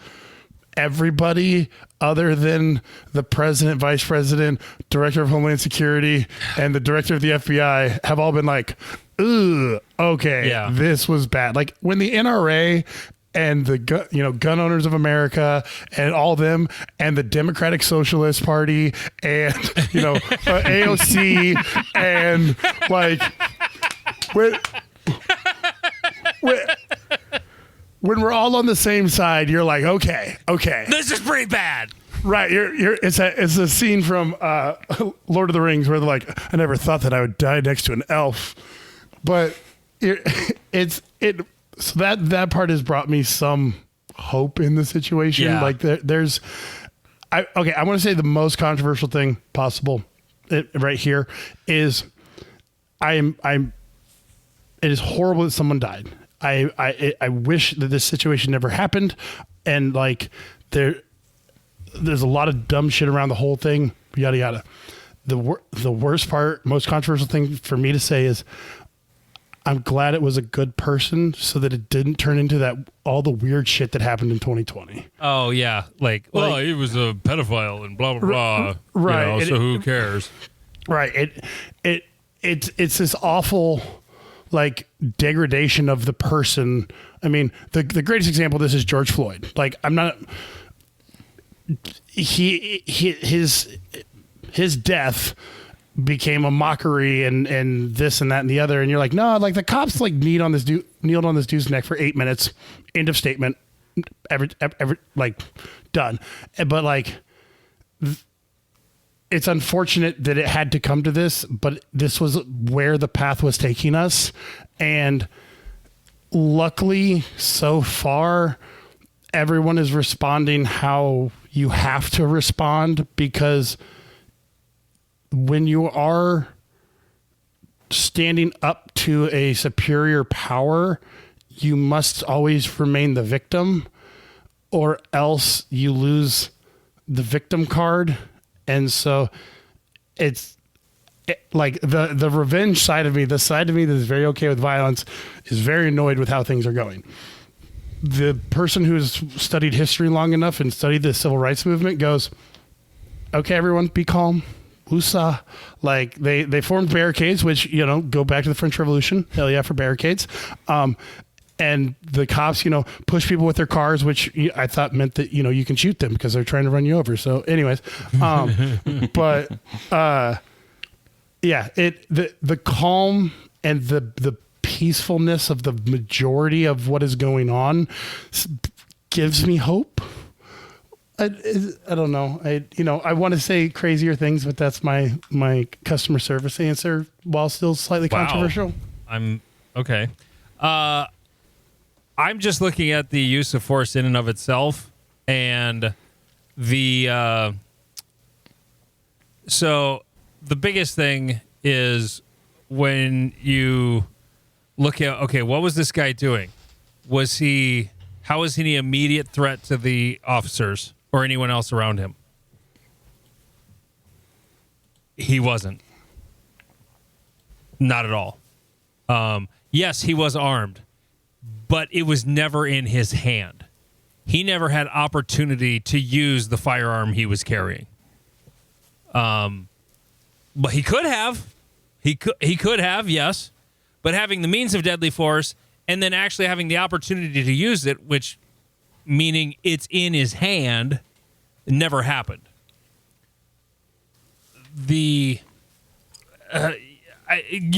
everybody other than the president, vice president, director of Homeland Security, and the director of the FBI have all been like, ooh, okay, Yeah. this was bad. Like when the NRA and the Gun Owners of America and all them and the Democratic Socialist Party and AOC and like when we're all on the same side, you're like, okay, This is pretty bad. right. It's a scene from Lord of the Rings where they're like, I never thought that I would die next to an elf, but so that part has brought me some hope in the situation. Yeah. Like I want to say the most controversial thing possible right here is it is horrible that someone died. I wish that this situation never happened, and like there's a lot of dumb shit around the whole thing, yada yada. The worst part, most controversial thing for me to say is I'm glad it was a good person so that it didn't turn into all the weird shit that happened in 2020. Oh yeah, like he was a pedophile and blah blah blah. Right. So who cares? Right. It's this awful like degradation of the person. I mean, the greatest example of this is George Floyd. Like, I'm not. His death became a mockery and this and that and the other, and you're like, no, like the cops like kneeled on this dude's neck for 8 minutes. End of statement. Every like done. But like it's unfortunate that it had to come to this, but this was where the path was taking us. And luckily, so far, everyone is responding how you have to respond, because when you are standing up to a superior power, you must always remain the victim, or else you lose the victim card. And so like the revenge side of me, the side of me that is very okay with violence, is very annoyed with how things are going. The person who's studied history long enough and studied the civil rights movement goes, okay, everyone be calm. Woosah. Like they formed barricades, which, go back to the French Revolution. Hell yeah for barricades. And the cops, push people with their cars, which I thought meant that, you can shoot them because they're trying to run you over. So anyways, but yeah, the calm and the peacefulness of the majority of what is going on gives me hope. I don't know. I want to say crazier things, but that's my customer service answer, while still slightly controversial. I'm okay. I'm just looking at the use of force in and of itself, and so the biggest thing is when you look at, okay, what was this guy doing? How was he an immediate threat to the officers or anyone else around him? He wasn't. Not at all. Yes, he was armed, but it was never in his hand. He never had opportunity to use the firearm he was carrying. But he could have. He could have, yes. But having the means of deadly force and then actually having the opportunity to use it, which meaning it's in his hand, never happened.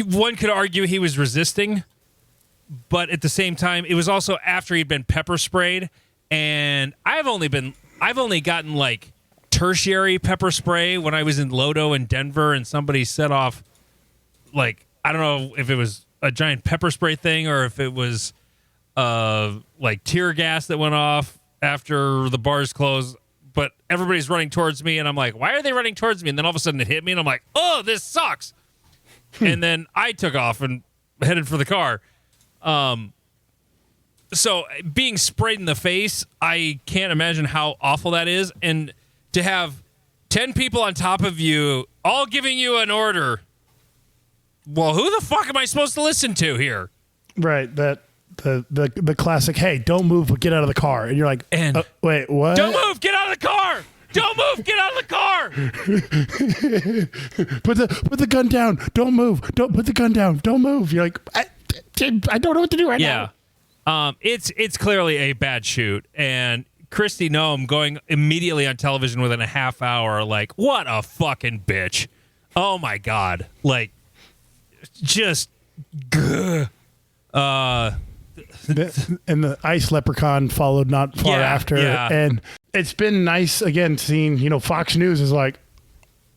One could argue he was resisting, but at the same time, it was also after he'd been pepper sprayed, and I've only gotten like tertiary pepper spray when I was in Lodo in Denver, and somebody set off, like, I don't know if it was a giant pepper spray thing or if it was like tear gas that went off after the bars closed, but everybody's running towards me, and I'm like, why are they running towards me? And then all of a sudden it hit me, and I'm like, oh, this sucks. And then I took off and headed for the car. So being sprayed in the face, I can't imagine how awful that is. And to have 10 people on top of you all giving you an order, well, who the fuck am I supposed to listen to here? Right. That the classic, hey, don't move, but get out of the car. And you're like, wait, what? Don't move, get out of the car. Don't move, get out of the car. Put the gun down. Don't move. Don't put the gun down. Don't move. You're like, I don't know what to do right now. Yeah. It's clearly a bad shoot. And Kristi Noem going immediately on television within a half hour, like, what a fucking bitch. Oh my God. Like, just and the ice leprechaun followed not far after. Yeah. And it's been nice again seeing, Fox News is like,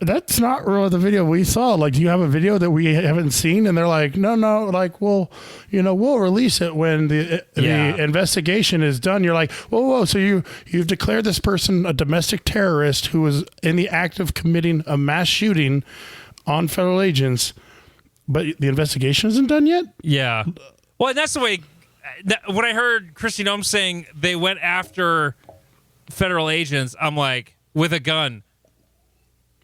that's not really the video we saw. Like, do you have a video that we haven't seen? And they're like, no, like, well, we'll release it when the investigation is done. You're like, whoa. So you've declared this person a domestic terrorist who was in the act of committing a mass shooting on federal agents, but the investigation isn't done yet? Yeah. Well, and that's the way, when I heard Kristi Noem saying they went after federal agents, I'm like, with a gun.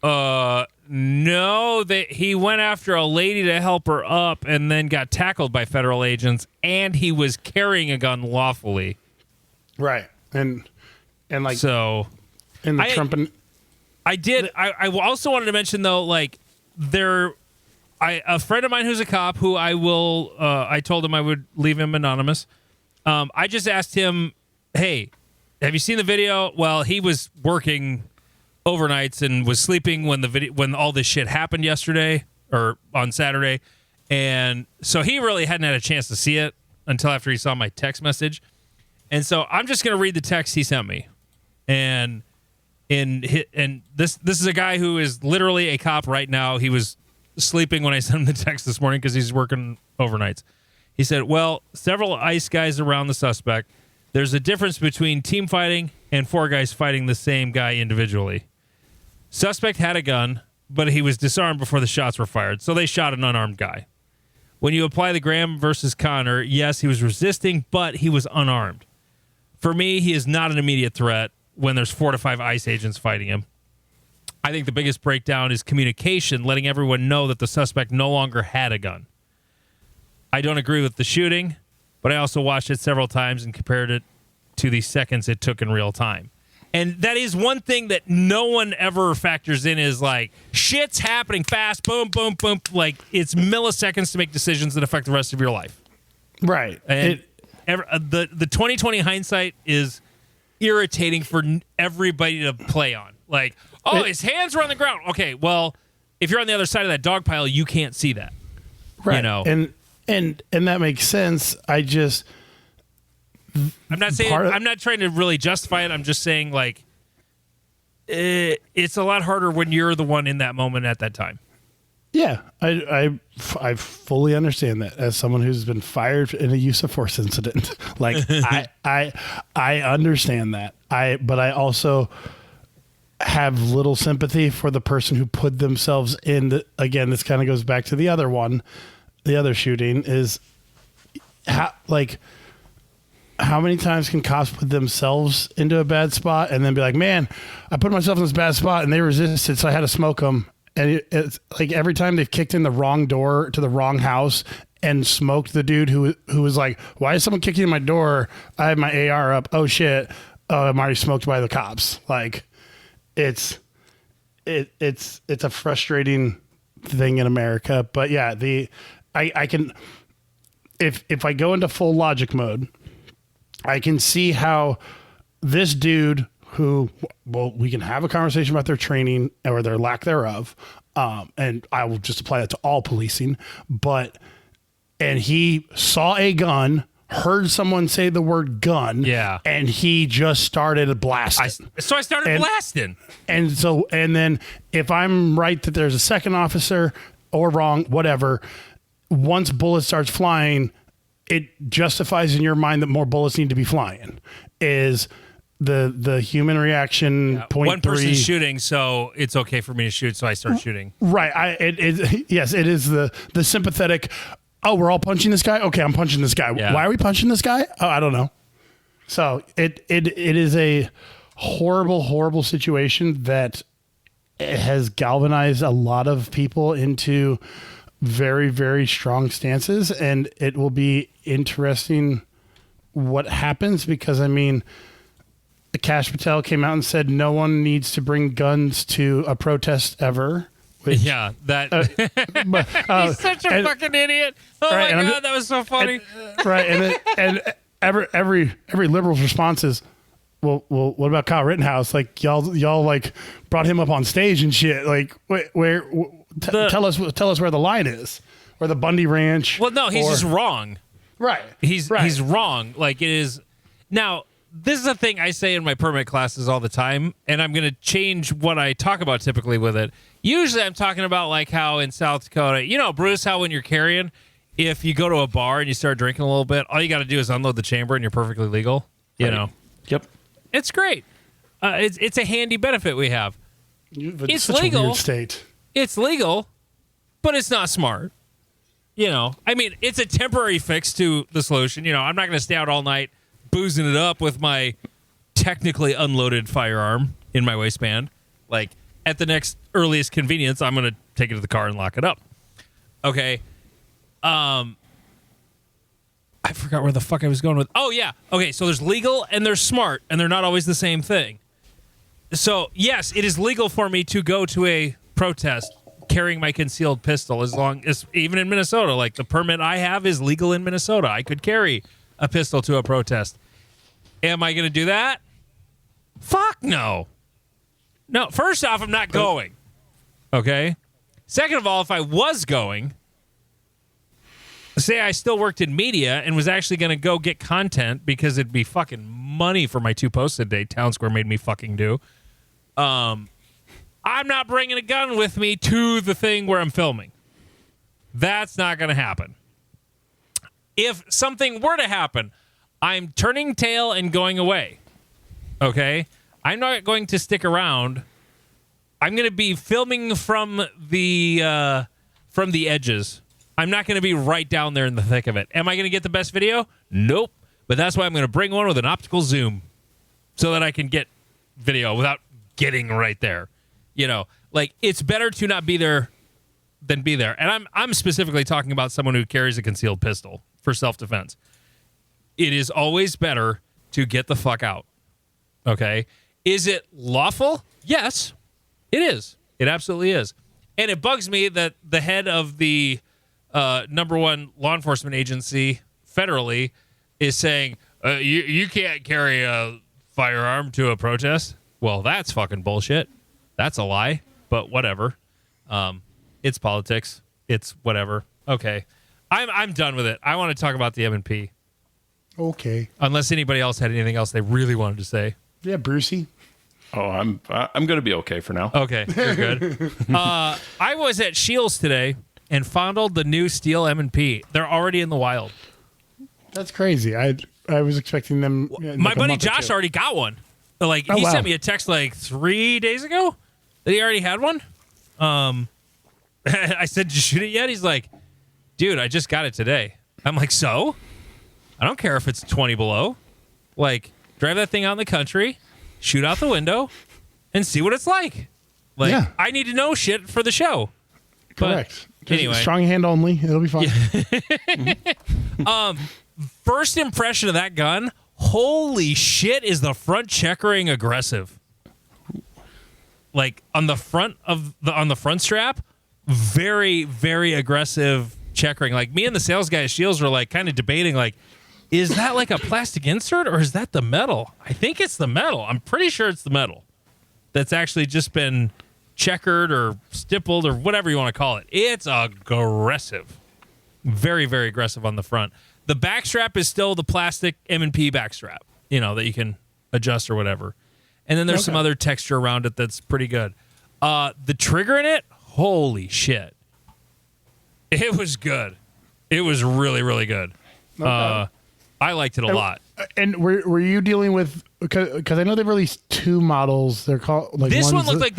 No, he went after a lady to help her up and then got tackled by federal agents, and he was carrying a gun lawfully. Right. And like, so in the Trump and I also wanted to mention though, like, a friend of mine who's a cop who I told him I would leave him anonymous. I just asked him, hey, have you seen the video? Well, he was working overnights and was sleeping when all this shit happened yesterday or on Saturday. And so he really hadn't had a chance to see it until after he saw my text message. And so I'm just going to read the text he sent me. And And this is a guy who is literally a cop right now. He was sleeping when I sent him the text this morning because he's working overnights. He said, well, several ICE guys around the suspect. There's a difference between team fighting and 4 guys fighting the same guy individually. Suspect had a gun, but he was disarmed before the shots were fired, so they shot an unarmed guy. When you apply the Graham versus Connor, yes, he was resisting, but he was unarmed. For me, he is not an immediate threat when there's 4 to 5 ICE agents fighting him. I think the biggest breakdown is communication, letting everyone know that the suspect no longer had a gun. I don't agree with the shooting, but I also watched it several times and compared it to the seconds it took in real time. And that is one thing that no one ever factors in is like, shit's happening fast, boom, boom, boom. Like, it's milliseconds to make decisions that affect the rest of your life. Right. And the 2020 hindsight is irritating for everybody to play on. Like, his hands were on the ground. Okay, well, if you're on the other side of that dog pile, you can't see that. Right. You know? And that makes sense. I'm not saying I'm not trying to really justify it. I'm just saying, like, it's a lot harder when you're the one in that moment at that time. Yeah, I fully understand that as someone who's been fired in a use of force incident. Like, I understand that. But I also have little sympathy for the person who put themselves in. Again, this kind of goes back to the other shooting is how many times can cops put themselves into a bad spot and then be like, man, I put myself in this bad spot and they resisted, so I had to smoke them. And it's like every time they've kicked in the wrong door to the wrong house and smoked the dude who was like, why is someone kicking in my door? I have my AR up. Oh shit. Oh, I'm already smoked by the cops. Like, it's a frustrating thing in America. But yeah, I can, if I go into full logic mode, I can see how this dude who, well, we can have a conversation about their training or their lack thereof. And I will just apply that to all policing, and he saw a gun, heard someone say the word gun. Yeah. And he just started blasting. So I started blasting. And then if I'm right that there's a second officer or wrong, whatever, once bullets starts flying, it justifies in your mind that more bullets need to be flying. Is the human reaction 0.3. One person's shooting, so it's okay for me to shoot, so I start shooting. Right. Yes, it is the sympathetic, oh, we're all punching this guy? Okay, I'm punching this guy. Yeah. Why are we punching this guy? Oh, I don't know. So it is a horrible, horrible situation that has galvanized a lot of people into very, very strong stances, and it will be interesting what happens because, I mean, Kash Patel came out and said no one needs to bring guns to a protest ever. Which, yeah, that he's such a fucking idiot. Oh right, my god, that was so funny. And every liberal's response is, well, what about Kyle Rittenhouse? Like y'all like brought him up on stage and shit. Like tell us where the line is, or the Bundy Ranch. Well, no, he's just wrong. Right. He's wrong. Like, it is now. This is a thing I say in my permit classes all the time, and I'm going to change what I talk about typically with it. Usually I'm talking about like how in South Dakota, Bruce, how when you're carrying, if you go to a bar and you start drinking a little bit, all you got to do is unload the chamber and you're perfectly legal. You know? Yep. It's great. It's a handy benefit we have. It's such legal. A weird state. It's legal, but it's not smart. I mean, it's a temporary fix to the solution. I'm not going to stay out all night boozing it up with my technically unloaded firearm in my waistband. Like, at the next earliest convenience, I'm going to take it to the car and lock it up. Okay. I forgot where the fuck I was going with. Oh, yeah. Okay, so there's legal and there's smart, and they're not always the same thing. So, yes, it is legal for me to go to a protest carrying my concealed pistol, as long as, even in Minnesota, like the permit I have is legal in Minnesota. I could carry a pistol to a protest. Am I going to do that? Fuck no. No, first off, I'm not going. Okay? Second of all, if I was going, say I still worked in media and was actually going to go get content because it'd be fucking money for my 2 posts a day Town Square made me fucking do. I'm not bringing a gun with me to the thing where I'm filming. That's not going to happen. If something were to happen, I'm turning tail and going away. Okay? I'm not going to stick around. I'm going to be filming from the edges. I'm not going to be right down there in the thick of it. Am I going to get the best video? Nope. But that's why I'm going to bring one with an optical zoom so that I can get video without getting right there. You know, like, it's better to not be there than be there. And I'm specifically talking about someone who carries a concealed pistol for self-defense. It is always better to get the fuck out. Okay? Is it lawful? Yes, it is. It absolutely is. And it bugs me that the head of the number one law enforcement agency federally is saying, you can't carry a firearm to a protest. Well, that's fucking bullshit. That's a lie, but whatever. It's politics. It's whatever. Okay. I'm done with it. I want to talk about the M&P. Okay. Unless anybody else had anything else they really wanted to say. Yeah, Brucey. Oh, I'm going to be okay for now. Okay, you're good. I was at Shields today and fondled the new Steel M&P. They're already in the wild. That's crazy. I was expecting them. My buddy Josh already got one. Like, he sent me a text like 3 days ago that he already had one. I said, did you shoot it yet? He's like, dude, I just got it today. I'm like, so? I don't care if it's 20 below. Like, drive that thing out in the country, shoot out the window, and see what it's like. Like, Yeah. I need to know shit for the show. Correct. Just anyway. strong hand only. It'll be fine. First impression of that gun, holy shit, is the front checkering aggressive. Like, on the front strap, very, very aggressive checkering. Like, me and the sales guy at Shields were like kind of debating, like, is that like a plastic insert or is that the metal? I think it's the metal. I'm pretty sure it's the metal that's actually just been checkered or stippled or whatever you want to call it. It's aggressive. Very, very aggressive on the front. The backstrap is still the plastic M&P backstrap, you know, that you can adjust or whatever. And then there's some other texture around it that's pretty good. The trigger in it, holy shit. It was good. It was really, really good. Okay. I liked it a lot. And were you dealing with, because I know they've released two models. They're called like This one looked like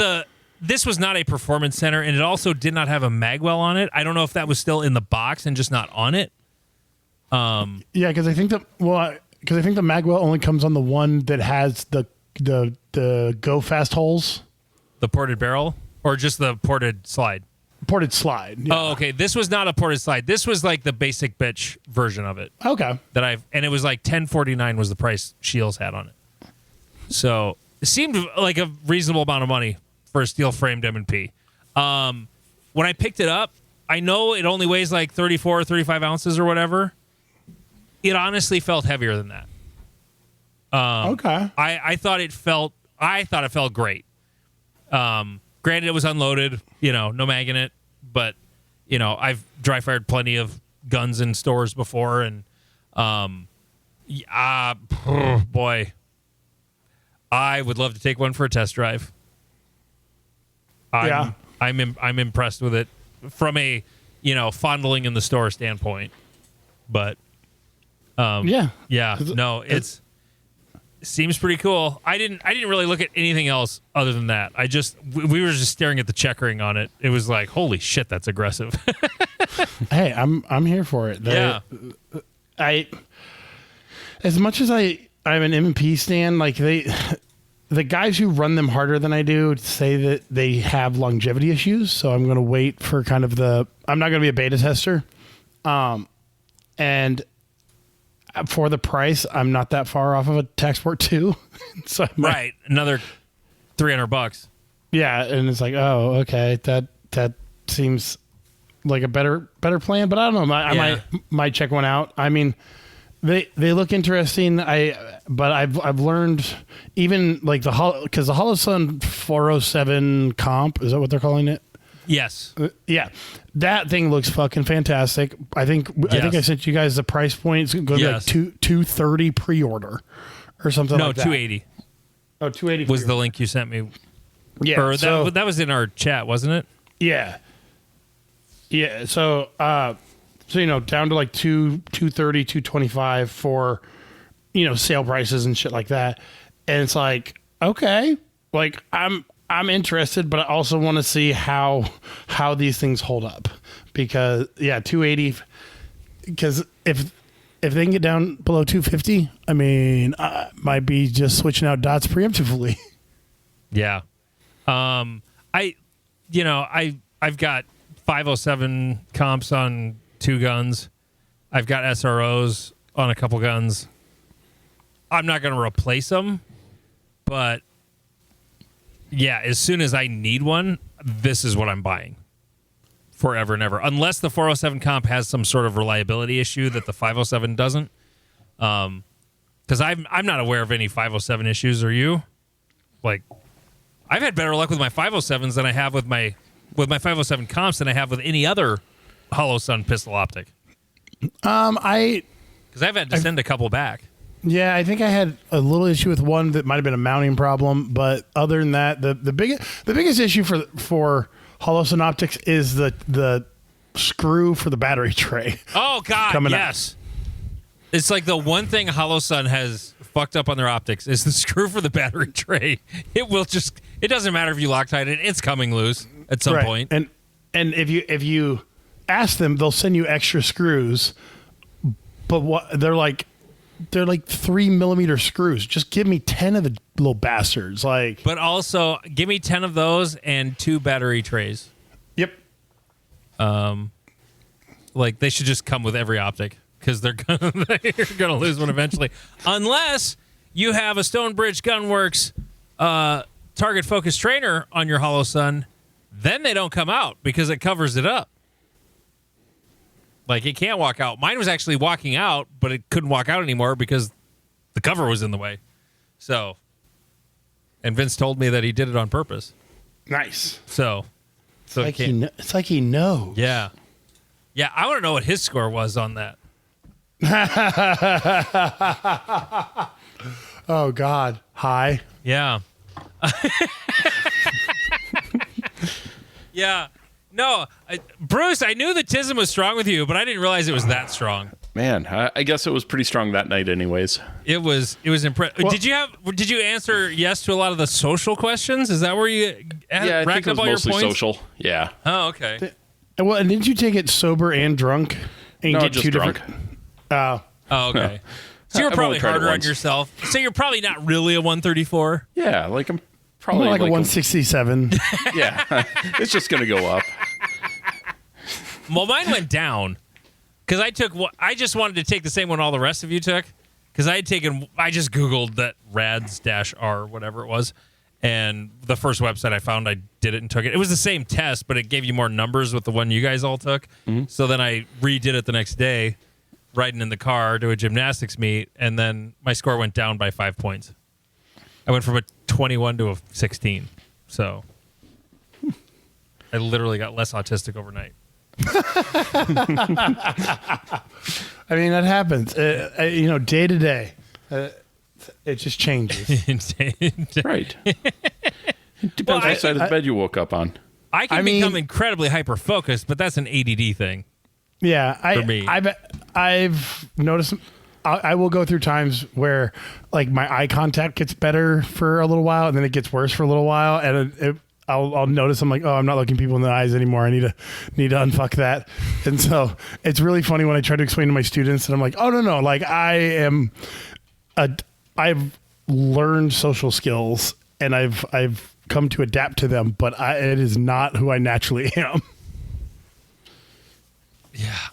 this was not a performance center, and it also did not have a magwell on it. I don't know if that was still in the box and just not on it. Yeah, because I think the magwell only comes on the one that has the go fast holes. The ported barrel or just the ported slide? Ported slide. Yeah. Oh, okay. This was not a ported slide. This was like the basic bitch version of it. Okay. And it was like $10.49 was the price Shields had on it. So it seemed like a reasonable amount of money for a steel framed M&P. When I picked it up, I know it only weighs like 34 or 35 ounces or whatever. It honestly felt heavier than that. Okay. I thought it felt great. Granted, it was unloaded, you know, no mag in it, but, you know, I've dry fired plenty of guns in stores before, and boy, I would love to take one for a test drive. I'm impressed with it from a, you know, fondling in the store standpoint, but no, it seems pretty cool. I didn't really look at anything else other than that. We were just staring at the checkering on it. It was like, holy shit, that's aggressive. Hey, I'm here for it. As much as I'm an M&P stan, like the guys who run them harder than I do say that they have longevity issues. So I'm going to wait for I'm not going to be a beta tester. And for the price, I'm not that far off of a Taxport 2. So right. Another $300. Yeah. And it's like, oh, okay. That seems like a better plan, but I don't know. I might check one out. I mean, they look interesting. But I've learned even like because the Holosun 407 comp, is that what they're calling it? Yes. Yeah. That thing looks fucking fantastic. I think I sent you guys the price point. It's going to be like $230 pre-order or something like that. No, $280. Oh, $280 was the link you sent me. Yeah. Or that was in our chat, wasn't it? Yeah. Yeah. So down to like 230, 225 for, sale prices and shit like that. And it's like, okay, like I'm interested, but I also want to see how these things hold up because 280, because if they can get down below 250, I mean, I might be just switching out dots preemptively. Yeah. I've got 507 comps on 2 guns. I've got SROs on a couple guns. I'm not going to replace them, but yeah, as soon as I need one, this is what I'm buying forever and ever. Unless the 407 comp has some sort of reliability issue that the 507 doesn't. Because I'm not aware of any 507 issues. Are you? Like, I've had better luck with my 507s than I have with my 507 comps than I have with any other Hollow Sun pistol optic. Because I've had to send a couple back. Yeah, I think I had a little issue with one that might have been a mounting problem, but other than that, the biggest issue for Hollow Sun optics is the screw for the battery tray. Oh God, yes. It's like the one thing Hollow Sun has fucked up on their optics is the screw for the battery tray. It doesn't matter if you Loctite it, it's coming loose at some point. And if you ask them, they'll send you extra screws, but they're like 3 millimeter screws. Just give me 10 of the little bastards. But also give me 10 of those and 2 battery trays. Yep. They should just come with every optic because you're gonna lose one eventually, unless you have a Stonebridge Gunworks target focus trainer on your Hollow Sun. Then they don't come out because it covers it up. Like, it can't walk out. Mine was actually walking out, but it couldn't walk out anymore because the cover was in the way. So, and Vince told me that he did it on purpose. Nice. So it's like he knows. Yeah. Yeah, I want to know what his score was on that. Oh, God. High. Yeah. Yeah. No, Bruce, I knew the TISM was strong with you, but I didn't realize it was that strong. Man, I guess it was pretty strong that night anyways. It was impressive. Well, did you answer yes to a lot of the social questions? Is that where you racked up all your points? Mostly social. Yeah. Oh, okay. Well, and didn't you take it sober and drunk? And No, get just 2 drunk. different. Oh, okay. Yeah. So you're I've probably only tried it harder on once. yourself. So you're probably not really a 134. Yeah, I'm probably More like a 167. Yeah, it's just gonna go up. Well, mine went down because I just wanted to take the same one all the rest of you took because I just Googled that RADS-R, whatever it was, and the first website I found, I did it and took it. It was the same test, but it gave you more numbers with the one you guys all took. Mm-hmm. So then I redid it the next day, riding in the car to a gymnastics meet, and then my score went down by 5 points. I went from a 21 to a 16. So I literally got less autistic overnight. I mean, that happens. Day to day. It just changes. Right. It depends what side of the bed you woke up on. I can become incredibly hyper-focused, but that's an ADD thing. Yeah. For me. I've noticed... I will go through times where, like, my eye contact gets better for a little while, and then it gets worse for a little while, and I'll notice I'm like, oh, I'm not looking people in the eyes anymore. I need to unfuck that. And so it's really funny when I try to explain to my students, and I'm like, oh no, like I've learned social skills, and I've come to adapt to them, but it is not who I naturally am. Yeah.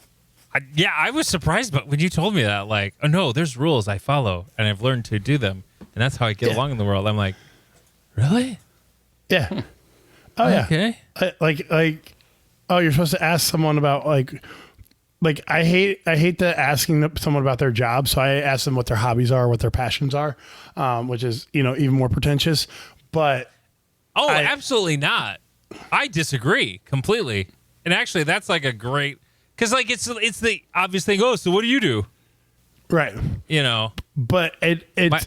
I was surprised, but when you told me that, like, oh no, there's rules I follow, and I've learned to do them, and that's how I get along in the world. I'm like, really? Yeah. Oh yeah. Okay. You're supposed to ask someone about like I hate asking someone about their job, so I ask them what their hobbies are, what their passions are, which is even more pretentious. But absolutely not. I disagree completely, and actually, that's like a great. Because, like, it's the obvious thing. Oh, so what do you do? Right. But my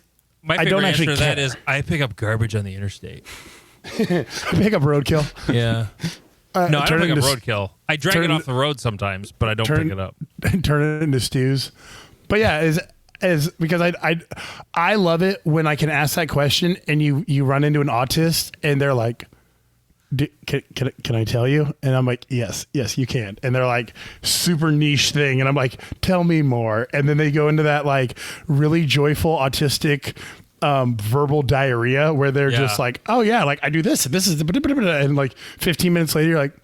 my favorite answer to that is I pick up garbage on the interstate. Pick up roadkill. Yeah. No, I don't turn pick it up into- roadkill. I drag it turn- off the road sometimes, but I don't pick it up. Turn it into stews. But yeah, is because I love it when I can ask that question and you run into an autist and they're like, can I tell you? And I'm like, yes, you can. And they're like, super niche thing. And I'm like, tell me more. And then they go into that like really joyful autistic verbal diarrhea where they're just like, oh yeah, like I do this and this is the, and like 15 minutes later, you're like,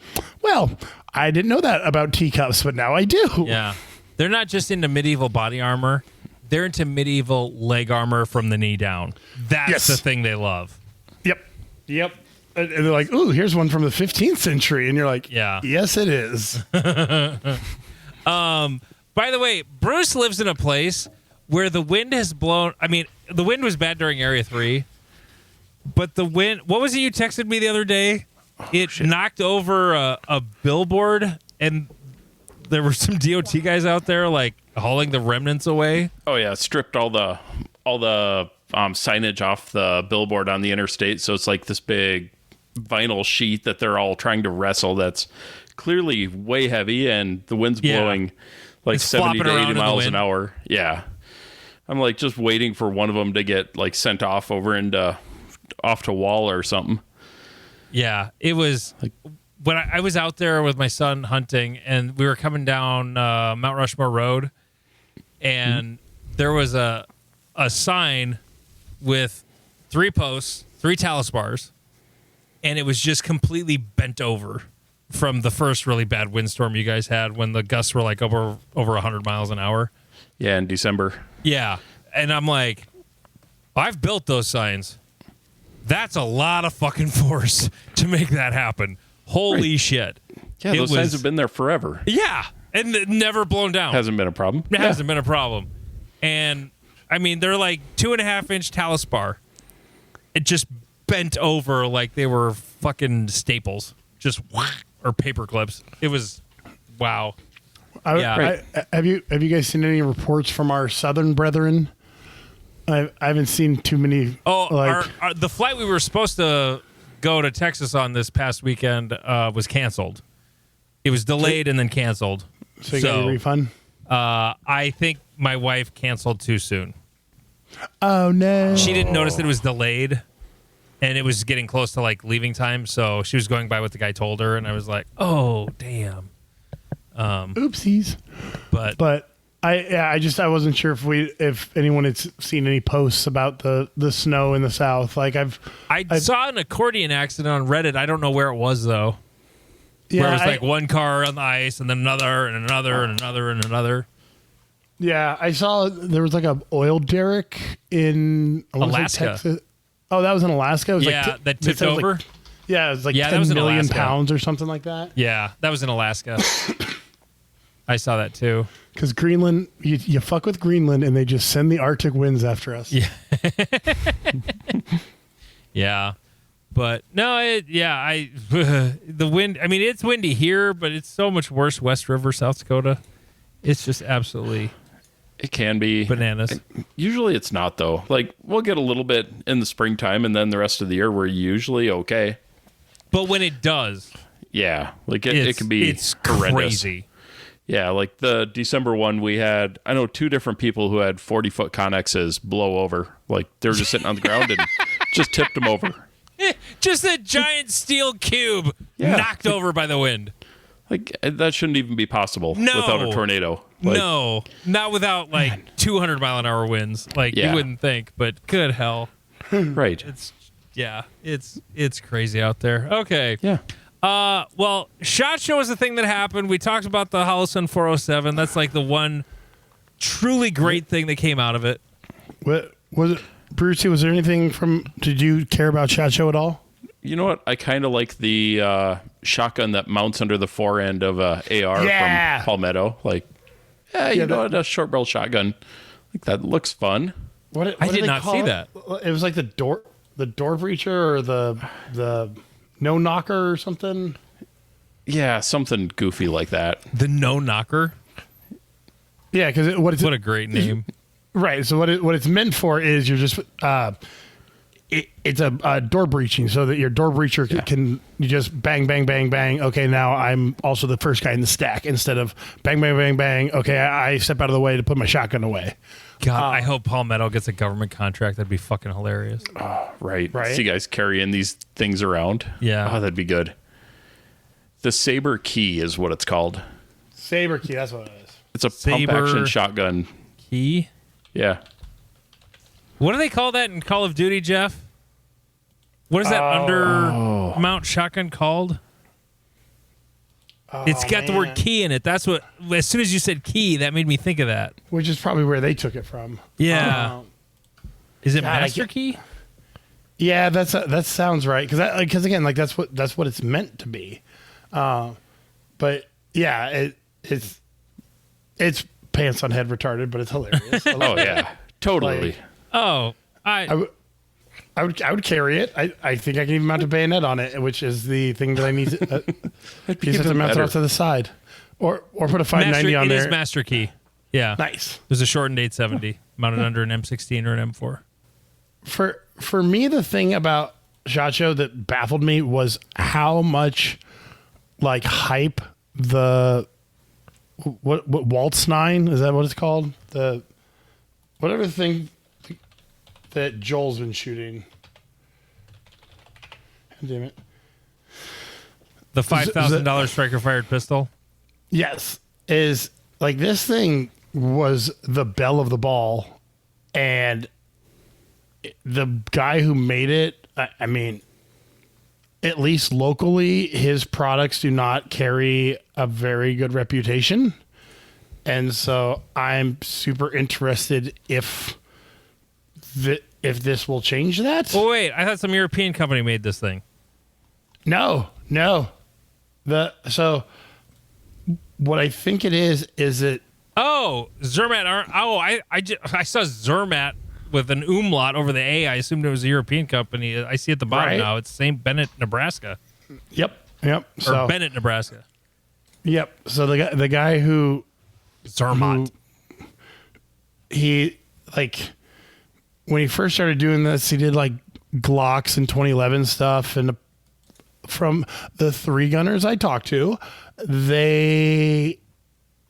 well, I didn't know that about teacups, but now I do. Yeah. They're not just into medieval body armor. They're into medieval leg armor from the knee down. That's the thing they love. Yep. And they're like, ooh, here's one from the 15th century. And you're like, Yeah. Yes, it is. By the way, Bruce lives in a place where the wind has blown. I mean, the wind was bad during Area 3, but the wind. What was it you texted me the other day? It knocked over a billboard, and there were some DOT guys out there like hauling the remnants away. Oh yeah, stripped all the signage off the billboard on the interstate, so it's like this big vinyl sheet that they're all trying to wrestle. That's clearly way heavy, and the wind's blowing like It's 70 flopping to around 80 in the miles wind. an hour. Yeah, I'm like just waiting for one of them to get like sent off off to Wall or something. Yeah, it was when I was out there with my son hunting, and we were coming down Mount Rushmore Road, and there was a sign with 3 posts, 3 talus bars, and it was just completely bent over from the first really bad windstorm you guys had when the gusts were like over 100 miles an hour. Yeah, in December. Yeah, and I'm like, I've built those signs. That's a lot of fucking force to make that happen. Holy shit. Yeah, those signs have been there forever. Yeah, and never blown down. Hasn't been a problem. It hasn't been a problem. And, I mean, they're like 2.5-inch talus bar. It just bent over like they were fucking staples. Just or paper clips. It was, wow. Have you guys seen any reports from our southern brethren? I haven't seen too many. Oh, the flight we were supposed to go to Texas on this past weekend was canceled. It was delayed and then canceled. So you got a refund? I think my wife canceled too soon. Oh, no. She didn't notice that it was delayed, and it was getting close to like leaving time, so she was going by what the guy told her, and I was like, oh, damn. Oopsies. But I wasn't sure if anyone had seen any posts about the snow in the South. Like I saw an accordion accident on Reddit. I don't know where it was though. Yeah, where it was like one car on the ice and then another and another and another and another. Yeah, I saw there was like a oil derrick in Alaska. Texas. Oh, that was in Alaska. It was Yeah, that tipped over. Like, yeah, it was like Yeah, that 10 was in million Alaska. pounds or something like that. Yeah, that was in Alaska. I saw that too. Because Greenland, you fuck with Greenland, and they just send the Arctic winds after us. Yeah. Yeah. But no, the wind, I mean, it's windy here, but it's so much worse West River, South Dakota. It's just absolutely It can be. bananas. Usually it's not, though. Like, we'll get a little bit in the springtime, and then the rest of the year we're usually okay. But when it does, Yeah. Like, it can be it's horrendous. crazy. Yeah, like the December one, we had, I know 2 different people who had 40-foot Connexes blow over. Like, they were just sitting on the ground and just tipped them over. Just a giant steel cube knocked over by the wind. Like, that shouldn't even be possible No. without a tornado. Like, No, not without like 200 mile an hour winds. Like Yeah. you wouldn't think, but good hell. Right. It's crazy out there. Okay. Yeah. Well, SHOT Show is the thing that happened. We talked about the Holosun 407. That's like the one truly great thing that came out of it. What was it, Brucey? Was there anything did you care about SHOT Show at all? You know what? I kind of like the shotgun that mounts under the fore end of a AR Yeah. from Palmetto. Like, you know what? A short barrel shotgun. Like, that looks fun. I did not see that. It was like the door breacher or the no knocker or something. Yeah, something goofy like that. The No Knocker. Yeah, because What a great name. right. So what it's meant for is you're just it's a door breaching, so that your door breacher can you just bang, bang, bang, bang. Okay, now I'm also the first guy in the stack instead of bang, bang, bang, bang. Okay, I step out of the way to put my shotgun away. God, I hope Palmetto gets a government contract. That'd be fucking hilarious. Right. See guys carrying these things around. Yeah. Oh, that'd be good. The Saber Key is what it's called. Saber key, that's what it is. It's a Saber pump action shotgun. Key? Yeah. What do they call that in Call of Duty, Jeff? What is that undermount shotgun called? It's got the word key in it. That's what. As soon as you said key, that made me think of that. Which is probably where they took it from. Yeah. Is it God, master key? Yeah, that sounds right. Because again, like that's what it's meant to be. But yeah, it's pants on head retarded, but it's hilarious. Oh yeah, totally. I would carry it. I think I can even mount a bayonet on it, which is the thing that I need. You just have to mount it off to the side, or put a 590 on there. It is master key. Yeah, Nice. There's a shortened 870 mounted under an M16 or an M4. For me, the thing about SHOT Show that baffled me was how much like hype the what Waltz 9, is that what it's called? The whatever the thing that Joel's been shooting. God damn it. The $5,000 striker fired pistol. Yes. Is like this thing was the belle of the ball, and the guy who made it, I mean, at least locally, his products do not carry a very good reputation. And so I'm super interested if this will change that. Oh, wait. I thought some European company made this thing. No. So what I think it is it. Oh, Zermatt. I saw Zermatt with an umlaut over the A. I assumed it was a European company. I see at the bottom now. It's St. Bennett, Nebraska. Yep. Or Bennett, Nebraska. Yep. So the guy who Zermatt. He like when he first started doing this, he did like Glocks and 2011 stuff, and from the 3-gunners I talked to, they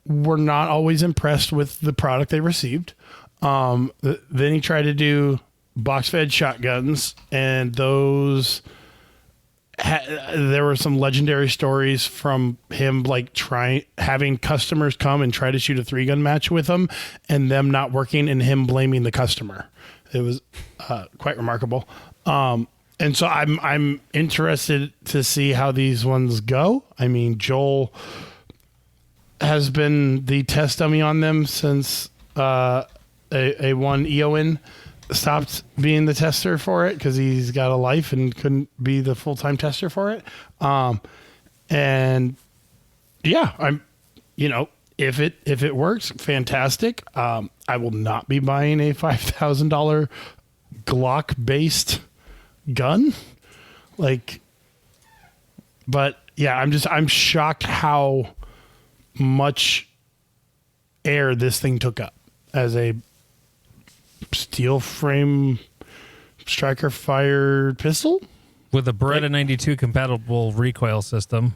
were not always impressed with the product they received. Then he tried to do box fed shotguns, and those there were some legendary stories from him, like having customers come and try to shoot a 3-gun match with him, and them not working, and him blaming the customer. It was quite remarkable. And so I'm interested to see how these ones go. I mean, Joel has been the test dummy on them since a one Eowyn stopped being the tester for it because he's got a life and couldn't be the full-time tester for it. And yeah, if it works, fantastic. I will not be buying a $5,000 Glock based gun. But yeah, I'm shocked how much air this thing took up as a steel frame striker fired pistol with a Beretta 92 compatible recoil system.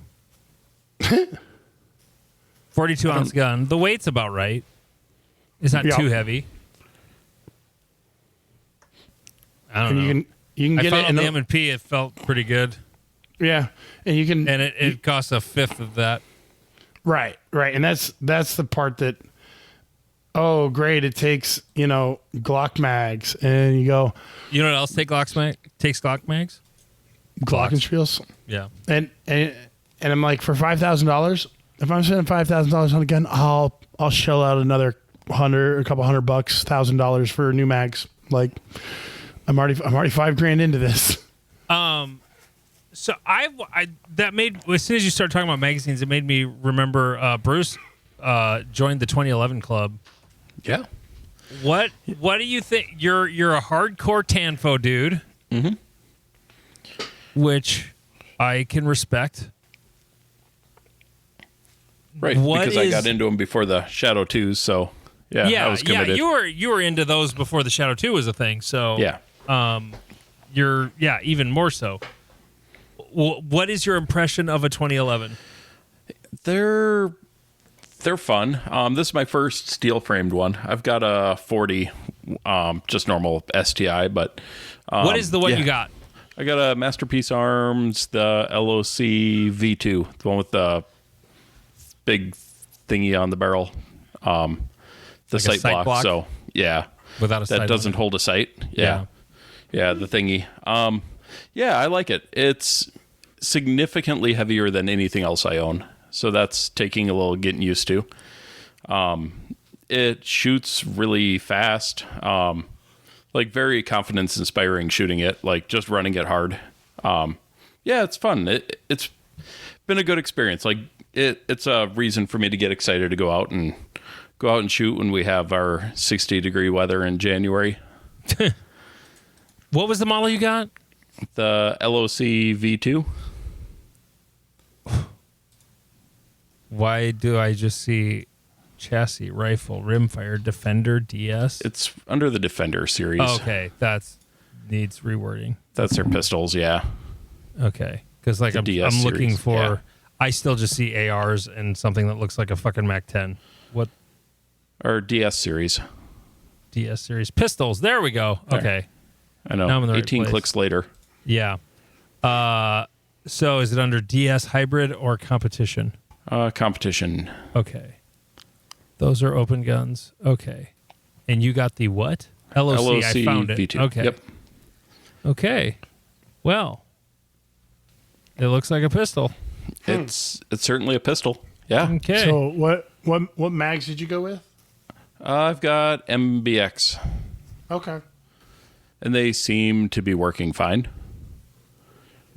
42 ounce gun. The weight's about right. It's not too heavy. I don't know. You can get I it found on the M&P. It felt pretty good. Yeah, and you can, and it costs a fifth of that. Right, and that's the part that. Oh, great! It takes Glock mags, and you go. You know what else takes Glock mags? Glockenspiels. Yeah, and I'm like, for $5,000, if I'm spending $5,000 on a gun, I'll shell out another a couple $100, $1,000 for new mags. Like, I'm already $5,000 into this. So that made, as soon as you started talking about magazines, it made me remember Bruce joined the 2011 club. Yeah. What do you think? You're a hardcore Tanfo dude, which I can respect. Right, because I got into them before the Shadow 2s, so I was committed. You were into those before the Shadow 2 was a thing. So yeah. you're even more so. What is your impression of a 2011? They're fun. This is my first steel framed one. I've got a 40, just normal STI, but what is the one you got? I got a Masterpiece Arms, the LOC V2, the one with the big thingy on the barrel, the like sight block. So yeah, without a sight that doesn't hold a sight. Yeah, the thingy. Yeah, I like it. It's significantly heavier than anything else I own, so that's taking a little getting used to. It shoots really fast. Like very confidence inspiring shooting it, like just running it hard. Yeah, it's fun. It's been a good experience. Like it's a reason for me to get excited to go out and shoot when we have our 60-degree weather in January. What was the model you got? The LOC V2. Why do I just see chassis, rifle, rimfire, Defender, DS? It's under the Defender series. Oh, okay, that's needs rewording. That's their pistols, yeah. Okay, because like I'm looking for. Yeah. I still just see ARs and something that looks like a fucking Mac 10. What? Or DS series. DS series pistols. There we go. There. Okay. I know. Now I'm in the 18 right clicks later. Yeah. So is it under DS hybrid or competition? Competition. Okay. Those are open guns. Okay. And you got the what? LOC I found it. V2. Okay. Yep. Okay. Well, it looks like a pistol. It's certainly a pistol. Yeah. Okay. So what mags did you go with? I've got MBX. Okay. And they seem to be working fine.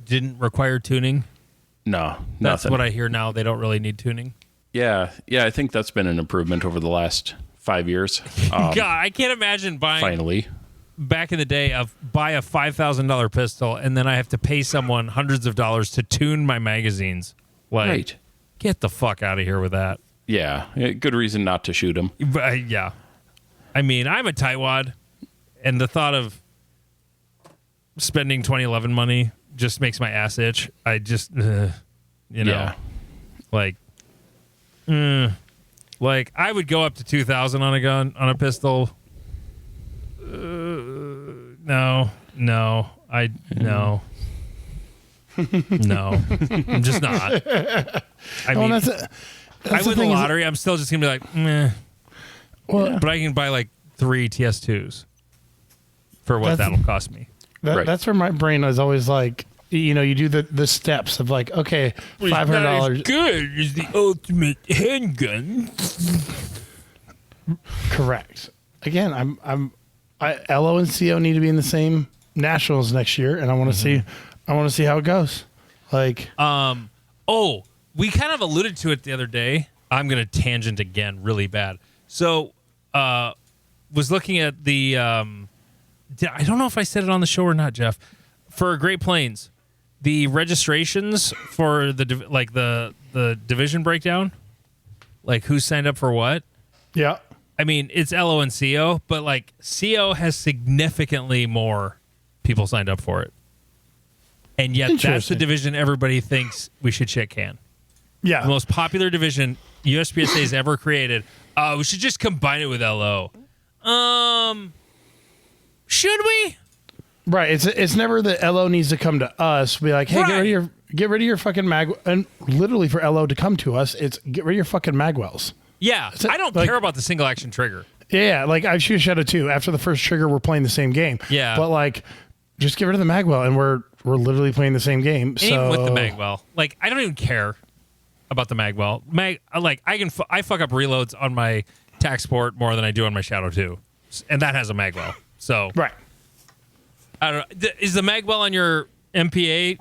Didn't require tuning. No, That's nothing. what I hear now. They don't really need tuning. Yeah, I think that's been an improvement over the last 5 years. God, I can't imagine buying Finally. back in the day buy a $5,000 pistol and then I have to pay someone hundreds of dollars to tune my magazines. Like, Right. Get the fuck out of here with that. Yeah, good reason not to shoot them. Yeah. I mean, I'm a tightwad, and the thought of spending 2011 money just makes my ass itch. I just, Yeah. like I would go up to 2,000 on a gun, on a pistol. No, no, I'm just not. I mean, I win the lottery. I'm still just gonna be like, meh. Well, But I can buy like 3 TS2s for what that'll cost me. Right. That's where my brain is always like, you do the steps of like, okay, $500. Good is the ultimate handgun. Correct. Again, LO and CO need to be in the same nationals next year, and I want to see how it goes. Like, We kind of alluded to it the other day. I'm gonna tangent again, really bad. So, was looking at the. I don't know if I said it on the show or not, Jeff. For Great Plains, the registrations for the division breakdown, like who signed up for what. yeah. I mean, it's LO and CO, but like CO has significantly more people signed up for it. And yet that's the Interesting. division everybody thinks we should shit can. Yeah. The most popular division USPSA's ever created. We should just combine it with LO. Should we? Right. It's never that LO needs to come to us. Be like, hey, Right. get rid of your fucking mag. And literally for LO to come to us, it's get rid of your fucking magwells. Yeah. I don't care about the single action trigger. Yeah. Like I shoot Shadow 2. After the first trigger, we're playing the same game. Yeah. But like, just get rid of the magwell, and we're literally playing the same game. And So even with the magwell, like I don't even care about the magwell. I fuck up reloads on my tac sport more than I do on my Shadow 2, and that has a magwell. So right. I don't know. Is the magwell on your MPA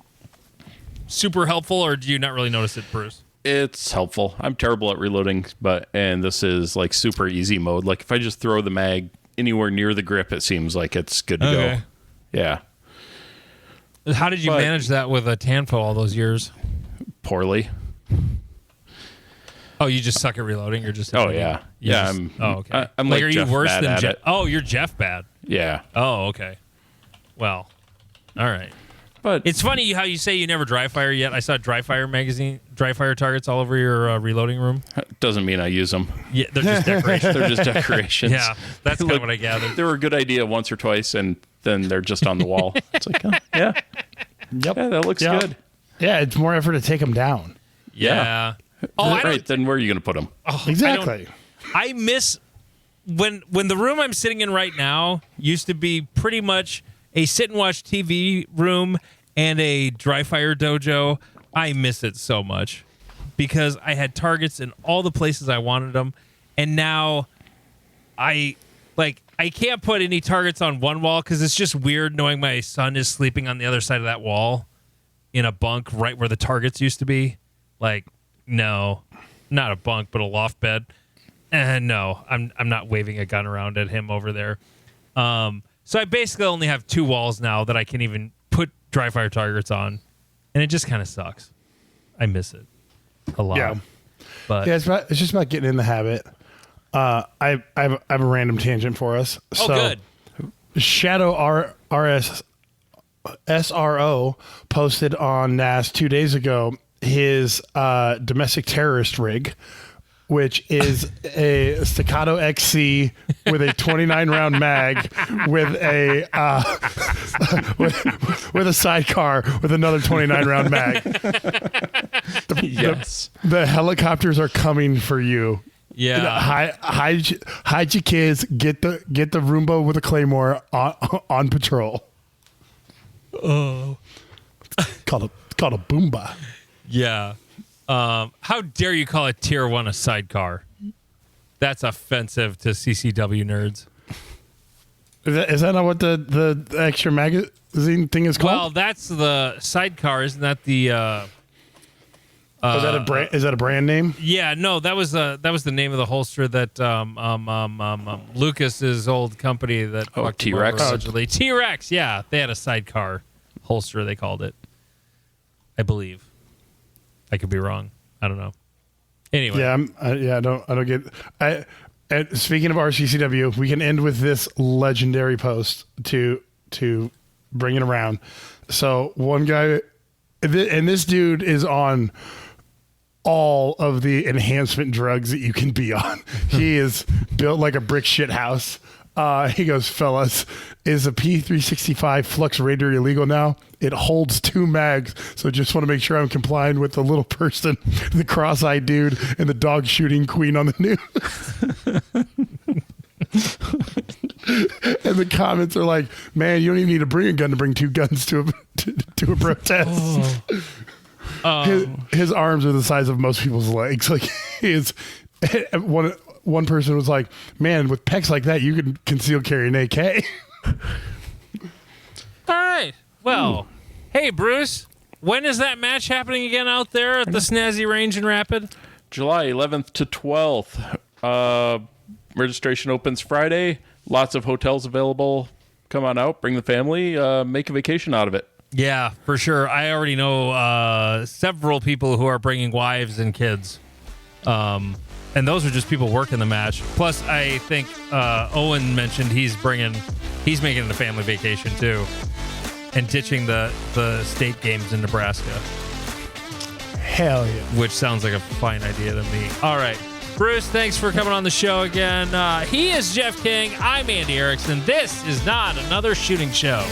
super helpful, or do you not really notice it, Bruce? It's helpful. I'm terrible at reloading, and this is like super easy mode. Like if I just throw the mag anywhere near the grip, it seems like it's good to go. Yeah. How did you manage that with a Tanfo all those years? Poorly. Oh, you just suck at reloading. You're just Yeah. okay. I'm like are you Jeff worse bad than at Jeff? it. Oh, you're Jeff bad. Yeah. Oh, okay. Well, All right. But It's funny how you say you never dry fire yet. I saw dry fire targets all over your reloading room. doesn't mean I use them. Yeah, they're just decorations. They're just decorations. Yeah, that's kind of what I gathered. They were a good idea once or twice, and then they're just on the wall. It's like, oh, yeah, Yep. yeah, that looks Yep. good. Yeah, it's more effort to take them down. Yeah. Oh, I Right, then where are you going to put them? Exactly. I miss when the room I'm sitting in right now used to be pretty much a sit and watch TV room and a dry fire dojo. I miss it so much because I had targets in all the places I wanted them, and now I can't put any targets on one wall because it's just weird knowing my son is sleeping on the other side of that wall in a bunk right where the targets used to be. Like, no, not a bunk, but a loft bed. And no, I'm not waving a gun around at him over there. So I basically only have 2 walls now that I can even put dry fire targets on, and it just kind of sucks. I miss it a lot. Yeah. But Yeah, it's just about getting in the habit. I have a random tangent for us. oh, good. Shadow SRO posted on NAS 2 days ago his domestic terrorist rig, which is a Staccato XC with a 29 round mag with a with a sidecar with another 29 round mag. Yes. The helicopters are coming for you. Yeah. Hide your kids. Get the Roomba with a claymore on patrol. Oh. It's called a Boomba. Yeah. How dare you call a tier 1 a sidecar? That's offensive to CCW nerds. Is that not what the extra magazine thing is Well, called? that's the sidecar. Isn't that the? Is that a brand? Is that a brand name? Yeah, no, that was the name of the holster that Lucas's old company that Oh, fucked him T-Rex? over allegedly. T-Rex, yeah, they had a sidecar holster. They called it, I believe. I could be wrong. I don't know. Anyway, Yeah, I don't get. And speaking of RCCW, we can end with this legendary post to bring it around. So one guy, and this dude is on all of the enhancement drugs that you can be on. He is built like a brick shit house. He goes, fellas, is a P365 Flux Raider illegal now? It holds 2 mags, so just want to make sure I'm complying with the little person, the cross-eyed dude, and the dog shooting queen on the news. And the comments are like, man, you don't even need to bring a gun to bring 2 guns to a protest. His arms are the size of most people's legs. Like, one person was like, man, with pecs like that, you can conceal carry an AK. all right. Well, hey Bruce, when is that match happening again out there at the Snazzy Range in Rapid? July 11th to 12th. Registration opens Friday. Lots of hotels available. Come on out, bring the family, make a vacation out of it. Yeah, for sure. I already know several people who are bringing wives and kids. And those are just people working the match. Plus, I think Owen mentioned he's making it a family vacation too, and ditching the state games in Nebraska. Hell yeah. Which sounds like a fine idea to me. All right, Bruce, thanks for coming on the show again. He is Jeff King. I'm Andy Erickson. This is Not Another Shooting Show.